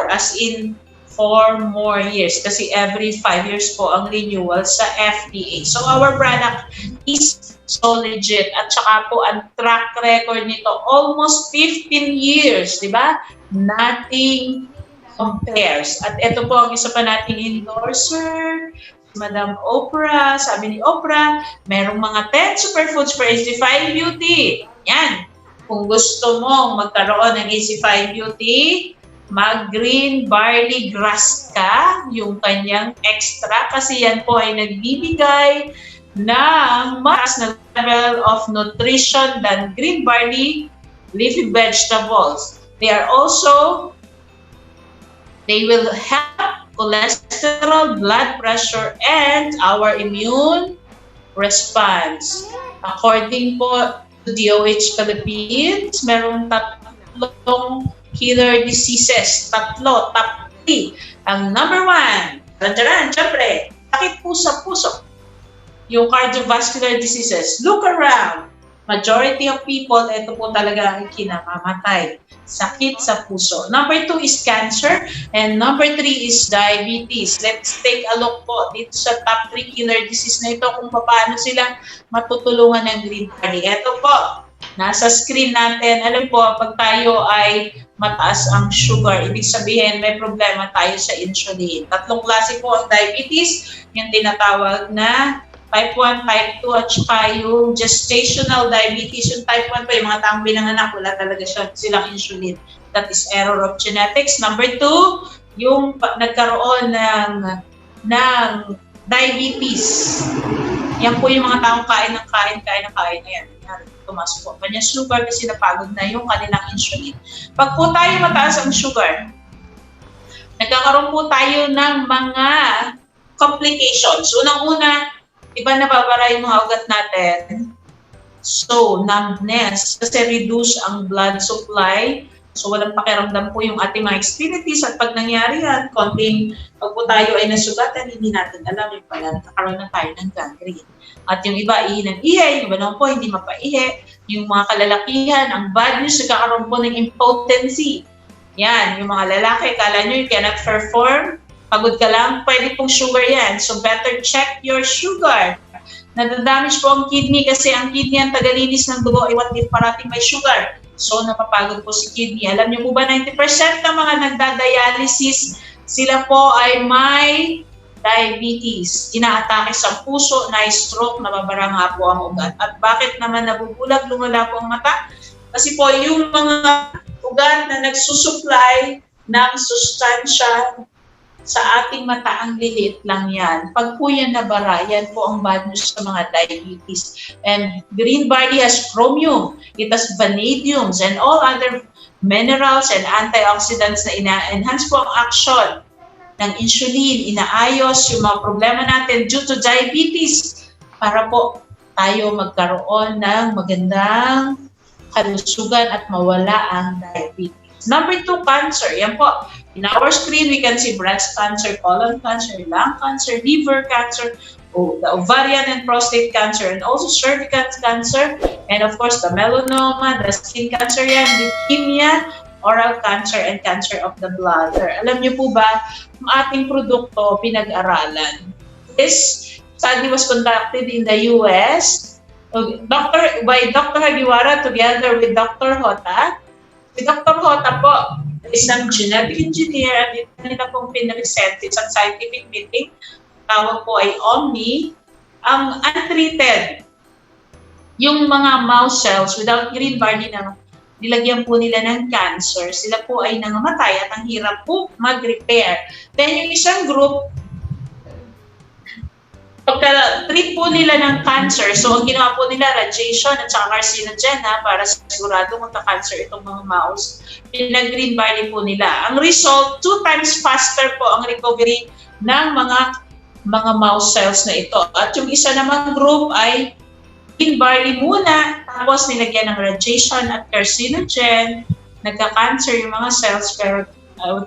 as in 4 more years, kasi every 5 years po ang renewal sa FDA. So our product is so legit, at saka po ang track record nito almost 15 years, di ba? Nothing compares. At ito po ang isa pa nating endorser, Madam Oprah. Sabi ni Oprah, merong mga 10 superfoods for AC5 Beauty. Yan. Kung gusto mong magkaroon ng AC5 Beauty, mag-green barley grass ka, yung kanyang extra, kasi yan po ay nagbibigay ng mas na level of nutrition than green barley leafy vegetables. They will help cholesterol, blood pressure, and our immune response. According po to DOH Philippines, merong tatlong killer diseases. Top 3. Ang number 1, syempre, sakit sa puso. Yung cardiovascular diseases. Look around. Majority of people, ito po talaga ang kinamamatay. Sakit sa puso. Number 2 is cancer. And number 3 is diabetes. Let's take a look po dito sa top 3 killer disease na ito kung paano sila matutulungan ng green barley. Ito po, nasa screen natin. Alam po, pag tayo ay mataas ang sugar, ibig sabihin may problema tayo sa insulin. Tatlong klase po ang diabetes, yung tinatawag na type 1, type 2, at saka yung gestational diabetes. Yung type 1 pa, yung mga taong binanganak, wala talaga silang insulin. That is error of genetics. Number 2, yung nagkaroon ng diabetes. Yan po yung mga taong kain na yan. Tumas po. Kanya sugar kasi napagod na yung kanilang insulin. Pag po tayo mataas ang sugar, nagkakaroon po tayo ng mga complications. Unang-una, iba nababara yung mga ugat natin. So, numbness, kasi reduce ang blood supply. So, walang pakiramdam po yung ating mga extremities. At pag nangyari yan, pag po tayo ay nasugatan, hindi natin alam yung pala, nakaroon na tayo ng gangrene. At yung iba, ihi ng ihi, yung iba naman po, hindi mapaihi. yung mga kalalakihan, ang bad news, nagkakaroon po ng impotency. Yan, yung mga lalaki, kala nyo you cannot perform, pagod ka lang, pwede pong sugar yan. So better check your sugar. Nadadamage po ang kidney kasi ang kidney ang tagalinis ng dugo, iwan din parating may sugar. So napapagod po si kidney. Alam niyo po ba 90% ng mga nagda-dialysis, sila po ay may diabetes. Inaatake sa puso, na-stroke, nababara nga po ang ugat. At bakit naman nabubulag, lumala po ang mata? Kasi po yung mga ugat na nagsusupply ng sustansya sa ating mata, ang lilit lang yan. Pag po yan nabara, yan po ang bad news sa mga diabetes. And green barley has chromium, it has vanadiums, and all other minerals and antioxidants na ina-enhance po ang action ng insulin, inaayos yung mga problema natin due to diabetes para po tayo magkaroon ng magandang kalusugan at mawala ang diabetes. Number 2, cancer. Yan po. In our screen, we can see breast cancer, colon cancer, lung cancer, liver cancer, the ovarian and prostate cancer, and also cervical cancer, and of course, the melanoma, the skin cancer, yan, leukemia, oral cancer, and cancer of the bladder. Alam niyo po ba, ang ating produkto pinag-aralan. This study was conducted in the US by Dr. Hagiwara together with Dr. Hota. Si Dr. Hota po, isang genetic engineer at ito nila pong pinresent sa scientific meeting. Tawag po ay OMNI. Ang untreated, yung mga mouse cells without green barley na nilagyan po nila ng cancer, sila po ay nangamatay at ang hirap po mag-repair. Then yung isang group, pagka-treat po nila ng cancer, so ang ginawa po nila, radiation at saka carcinogen para sigurado magka-cancer itong mga mouse. Pinag-green barley po nila. Ang result, 2 times faster po ang recovery ng mga mouse cells na ito. At yung isa namang group ay green barley muna, tapos nilagyan ng radiation at carcinogen, nagka-cancer yung mga cells, pero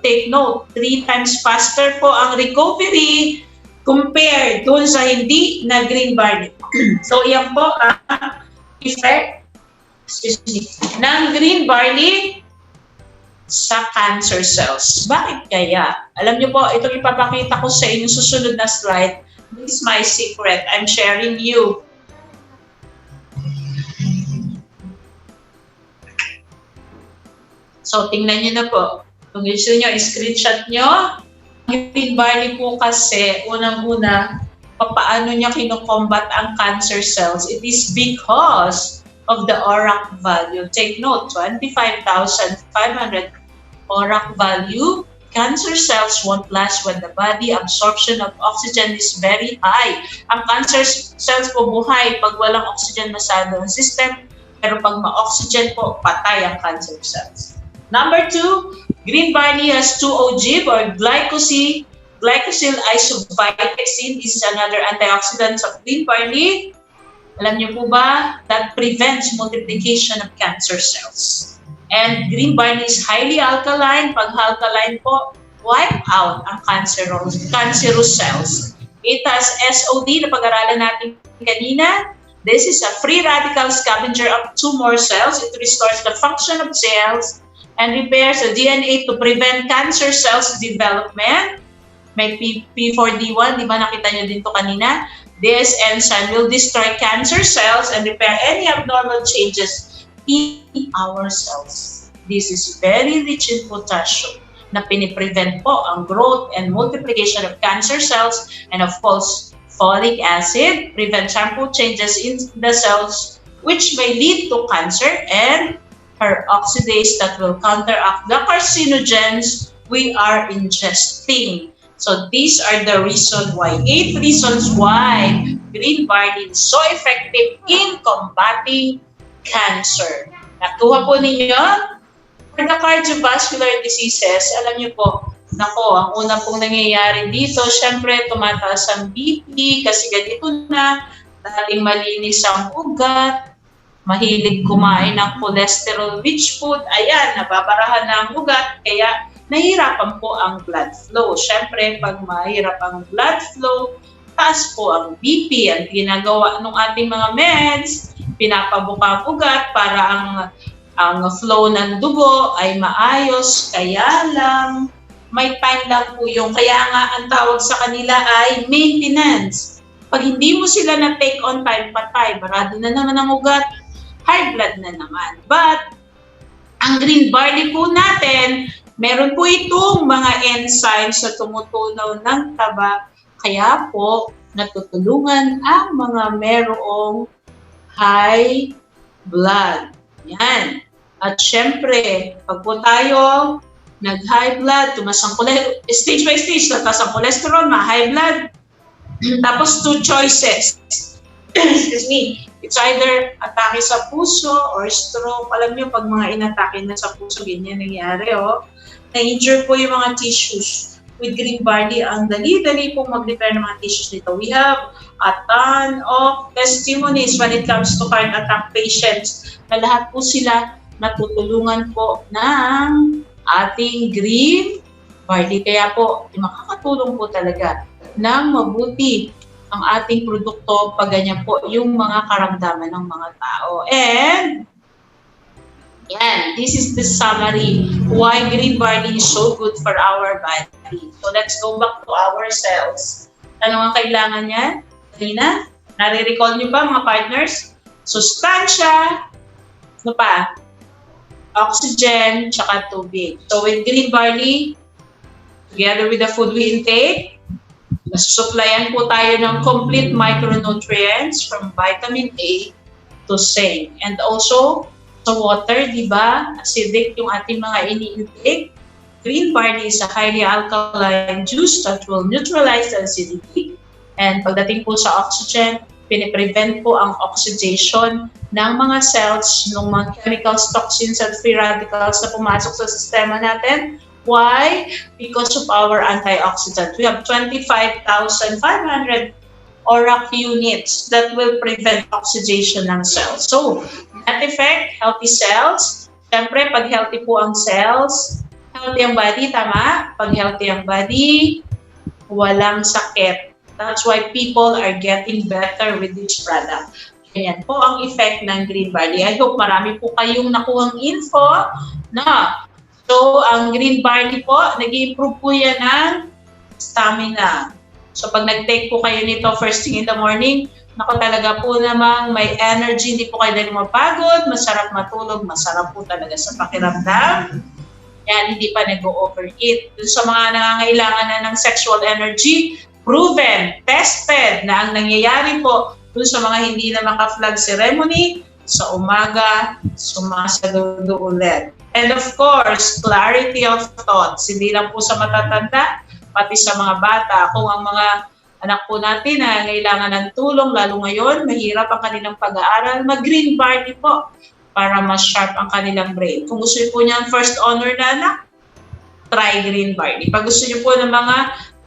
take note, 3 times faster po ang recovery compared dun sa hindi na green barley. So, yan po ang effect ng green barley sa cancer cells. Bakit kaya? Alam niyo po, itong ipapakita ko sa inyo susunod na slide. This is my secret. I'm sharing you. So, tingnan niyo na po. Kung gusto niyo, screenshot niyo. Green barley po kasi, unang-una, paano niya kino-combat ang cancer cells? It is because of the ORAC value. Take note, 25,500 ORAC value. Cancer cells won't last when the body absorption of oxygen is very high. Ang cancer cells po buhay pag walang oxygen masyado ng system, pero pag ma-oxygen po, patay ang cancer cells. Number 2, green barley has 2-OGib or glycosyl isovitamine. This is another antioxidant of green barley. Alam niyo po ba, that prevents multiplication of cancer cells. And green barley is highly alkaline. Pag alkaline po, wipe out ang cancerous cells. It has SOD na pag-aralan natin kanina. This is a free radical scavenger of tumor cells. It restores the function of cells and repairs the DNA to prevent cancer cells development. May P4D1, di ba nakita nyo din to kanina? This enzyme will destroy cancer cells and repair any abnormal changes in our cells. This is very rich in potassium na piniprevent po ang growth and multiplication of cancer cells, and of course, folic acid prevents harmful changes in the cells which may lead to cancer, and peroxidase that will counteract the carcinogens we are ingesting. So these are the reasons why, 8 reasons why green barley is so effective in combating cancer. Nakuha po ninyo? For the cardiovascular diseases, alam niyo po, ang unang pong nangyayari dito, syempre tumataas ang BP kasi ganito na, daling malinis ang ugat, mahilig kumain ng cholesterol-rich food, ayan, nababarahan na ang ugat, kaya nahihirapan po ang blood flow. Siyempre, pag mahirap ang blood flow, taas po ang BP. Ang ginagawa ng ating mga meds, pinapabuka ugat para ang flow ng dugo ay maayos. Kaya lang, may time lang po yung, kaya nga ang tawag sa kanila ay maintenance. Pag hindi mo sila na-take on time, patay, barado na naman ang ugat, high blood na naman. But, ang green barley po natin, meron po itong mga enzymes na tumutunaw ng taba, kaya po natutulungan ang mga merong high blood. Yan. At syempre, pag po tayo nag-high blood, tumas ang stage by stage, tatas ang cholesterol, ma-high blood. Tapos two choices. Excuse me. It's either atake sa puso or stroke. Alam niyo, pag mga inatake na sa puso, ganyan nangyari, na-injure po yung mga tissues. With green barley, ang dali-dali pong mag-repair ng mga tissues nito. We have a ton of testimonies when it comes to heart attack patients na lahat po sila natutulungan po ng ating green barley. Kaya po, makakatulong po talaga ng mabuti ang ating produkto pag ganyan po yung mga karamdaman ng mga tao. And yan, this is the summary why green barley is so good for our body. So let's go back to our cells. Ano ang kailangan niyan? Kanina, nare-recall niyo ba mga partners? Sustansya, ano pa? Oxygen, tsaka tubig. So with green barley, together with the food we intake, nasusuplayan po tayo ng complete micronutrients from vitamin A to zinc. And also, sa water, di ba? Acidic yung ating mga ini-intake. Green barley is a highly alkaline juice that will neutralize the acidity. And pagdating po sa oxygen, piniprevent po ang oxidation ng mga cells, ng mga chemicals, toxins, at free radicals na pumasok sa sistema natin. Why? Because of our antioxidant. We have 25,500 ORAC units that will prevent oxidation ng cells. So, that effect, healthy cells. Siyempre, pag healthy po ang cells, healthy ang body, tama? Pag healthy ang body, walang sakit. That's why people are getting better with this product. Ayan po ang effect ng green barley. I hope marami po kayong nakuhang info na so, ang green barley po, nag-i-improve po yan ng stamina. So, pag nag-take po kayo nito first thing in the morning, naku talaga po namang may energy, hindi po kayo dahil mapagod, masarap matulog, masarap po talaga sa pakiramdam. Yan, hindi pa nag-overeat. Dun sa mga nangangailangan na ng sexual energy, proven, tested na ang nangyayari po dun sa mga hindi na maka-flag ceremony, sa umaga, sumasaludo ulit. And of course, clarity of thoughts. Hindi lang po sa matatanda, pati sa mga bata. Kung ang mga anak po natin na kailangan ng tulong, lalo ngayon, mahirap ang kanilang pag-aaral, mag-green barley po para mas sharp ang kanilang brain. Kung gusto niyo po niya ang first honor na anak, try green barley. Pag gusto niyo po ng mga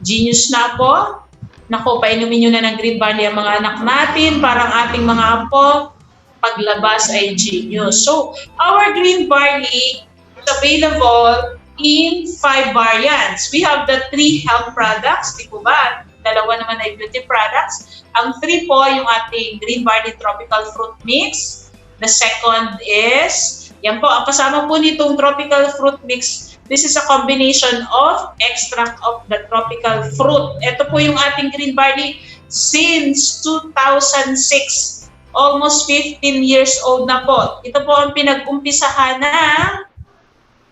genius na po, naku, painumin niyo na ng green barley ang mga anak natin, parang ating mga apo, paglabas ay genius. So, our green barley is available in 5 variants. We have the 3 health products, di po ba? Dalawa naman ay beauty products. Ang 3 po, yung ating green barley tropical fruit mix. The second is, yan po, ang kasama po nitong tropical fruit mix, this is a combination of extract of the tropical fruit. Ito po yung ating green barley since 2006. Almost 15 years old na po. Ito po ang pinag-umpisahan ng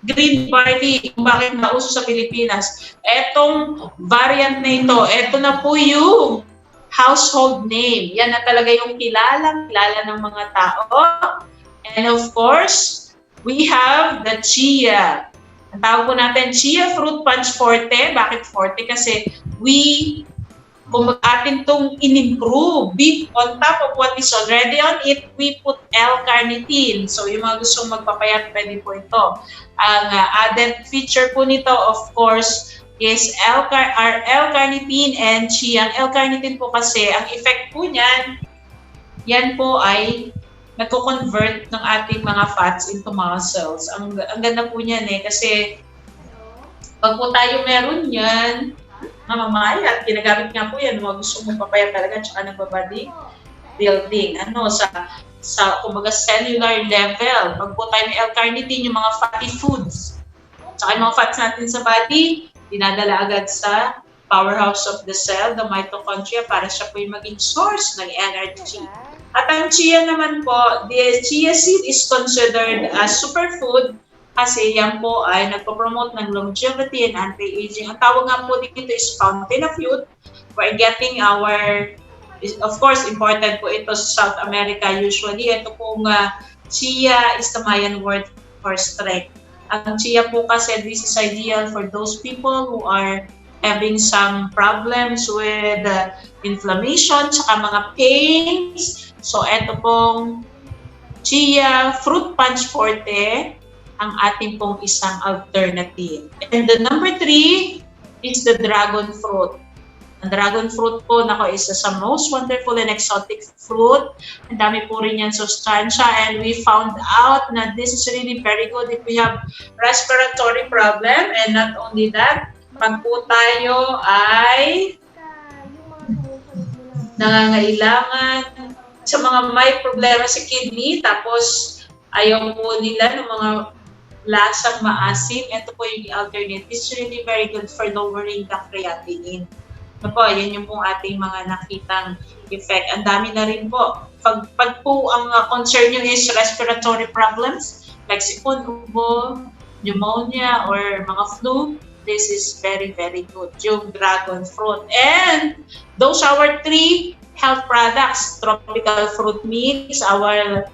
green barley, bakit nauso sa Pilipinas. Etong variant na ito, ito na po yung household name. Yan na talaga yung kilala ng mga tao. And of course, we have the chia. Ang tawag po natin, chia fruit punch forte. Bakit forte? Kasi kung atin itong in-improve, on top of what is already on it, we put L-carnitine. So, yung mga gustong magpapayat, pwede po ito. Ang added feature po nito, of course, is L-carnitine and chia. Ang L-carnitine po kasi, ang effect po niyan, yan po ay nagko-convert ng ating mga fats into muscles. Ang ganda po niyan kasi pag po tayo meron yan, mamamayat, ginagamit nga po yan, mga gusto mong papayat talaga, tsaka nagbabody building. sa kumbaga cellular level. Pag po tayo may L-carnitine, yung mga fatty foods, tsaka yung mga fats natin sa body, dinadala agad sa powerhouse of the cell, the mitochondria, para siya po yung maging source ng energy. At ang chia naman po, the chia seed is considered as superfood kasi yan po ay nagpo-promote ng longevity and anti-aging. Ang tawag nga po dito is fountain of youth. We're getting our, of course, important po ito sa South America usually. Ito pong chia is the Mayan word for strength. Ang chia po kasi, this is ideal for those people who are having some problems with inflammation, tsaka mga pains. So, ito pong chia fruit punch forte, ang ating pong isang alternative. And the number 3 is the dragon fruit. Ang dragon fruit po, nako, isa sa most wonderful and exotic fruit. Ang dami po rin yan sustansya, and we found out na this is really very good if we have respiratory problem. And not only that, pag po tayo ay nangangailangan sa mga may problema sa kidney, tapos ayaw po nila ng mga lasang maasim, ito po yung alternate. It's really very good for lowering the creatinine. Ito po, yan yung pong ating mga nakitang effect. Ang dami na rin po. Pag po ang concern nyo is respiratory problems, like sipon, ubo, pneumonia, or mga flu, this is very, very good, yung dragon fruit. And those are our 3 health products: tropical fruit mix, our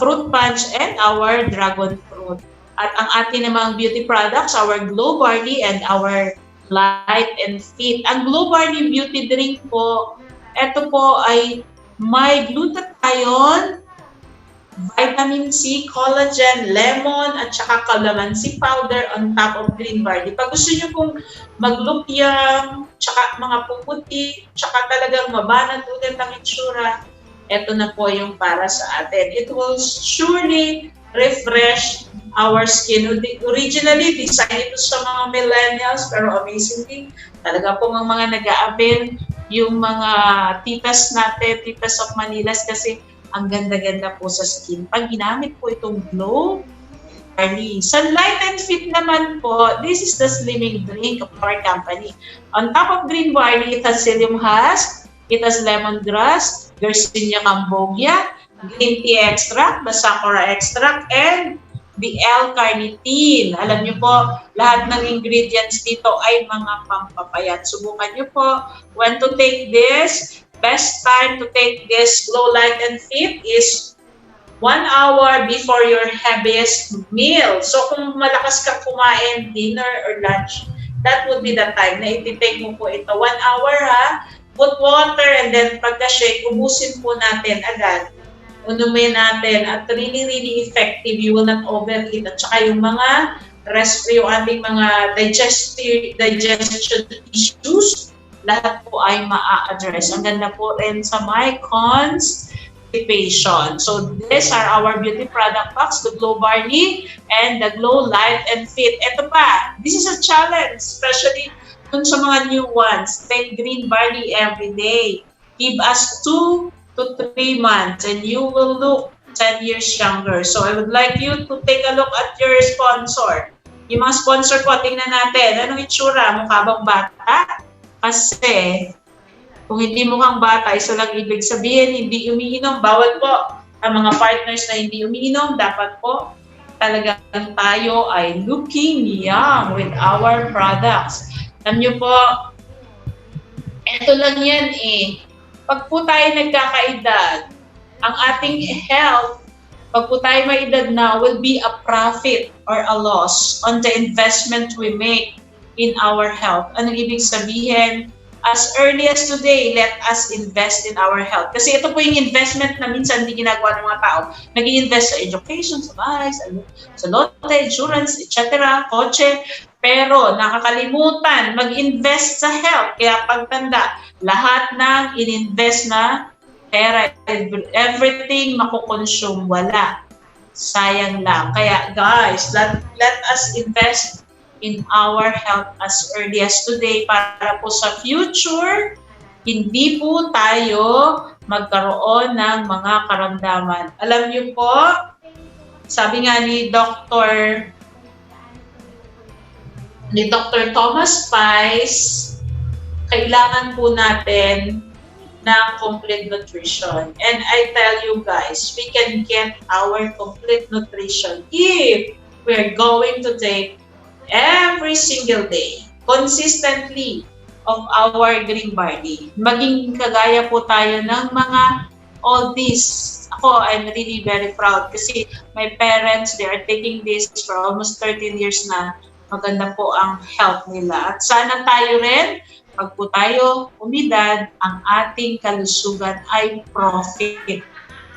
fruit punch, and our dragon fruit. At ang ating namang beauty products, our Glow Barley and our Light and Fit. Ang Glow Barley beauty drink po, ito po ay may glutathione, vitamin C, collagen, lemon, at saka calamansi powder on top of green barley. Pag gusto nyo pong maglupyang, tsaka mga puputi, tsaka talagang mabanat ulit ang itsura, ito na po yung para sa atin. It will surely refresh our skin. Originally, design ito sa mga millennials, pero amazingly, talaga po ang mga nag-a-avail, yung mga titas natin, titas of Manilas, kasi ang ganda-ganda po sa skin. Pag ginamit po itong Glow Barley. Sa Light and Fit naman po, this is the slimming drink of our company. On top of green barley, it has psyllium husk, it has lemongrass, Garcinia cambogia, green tea extract, basakura extract, and the L-carnitine. Alam niyo po, lahat ng ingredients dito ay mga pampapayat. Subukan niyo po when to take this. Best time to take this Glow Light and Fit is 1 hour before your heaviest meal. So kung malakas ka kumain, dinner or lunch, that would be the time na iti-take mo po ito. 1 hour ha, put water, and then pagka-shake, ubusin po natin agad. Unumin natin at really, really effective. You will not overeat. At saka yung mga yung ating mga digestion issues, lahat po ay ma-address. Ang ganda po rin sa my constipation. So these are our beauty product packs, the Glow Barley and the Glow Light and Fit. Ito pa, this is a challenge, especially dun sa mga new ones. Take green barley every day. Give us 2 to 3 months and you will look 10 years younger. So I would like you to take a look at your sponsor. Yung mga sponsor ko, tingnan natin. Anong itsura? Mukha bang bata? Kasi kung hindi mukhang bata, isa lang ibig sabihin, hindi umiinom. Bawal po ang mga partners na hindi umiinom. Dapat po talagang tayo ay looking young with our products. Alam nyo po, eto lang yan eh. Pag po tayo nagkakaedad, ang ating health, pag po tayo may edad na, will be a profit or a loss on the investment we make in our health. Anong ibig sabihin? As early as today, let us invest in our health. Kasi ito po yung investment na minsan hindi ginagawa ng mga tao. Nag-i-invest sa education, sa bahay, sa lote, insurance, etc., kotse. Pero nakakalimutan mag-invest sa health. Kaya pagtanda, lahat ng in-invest na pera, everything makukonsume, wala. Sayang lang. Kaya guys, let us invest in our health as early as today para po sa future, hindi po tayo magkaroon ng mga karamdaman. Alam niyo po, sabi nga ni Dr. Thomas Pies, kailangan po natin ng complete nutrition. And I tell you guys, we can get our complete nutrition if we're going to take every single day, consistently, of our green barley. Maging kagaya po tayo ng mga oldies. Ako, I'm really very proud kasi my parents, they are taking this for almost 13 years na. Maganda po ang health nila. At sana tayo rin, pag po tayo umidad, ang ating kalusugan ay profit,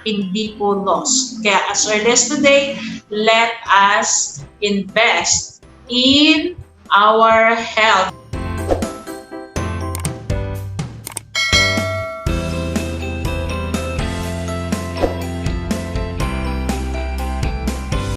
hindi po loss. Kaya as early as today, let us invest in our health.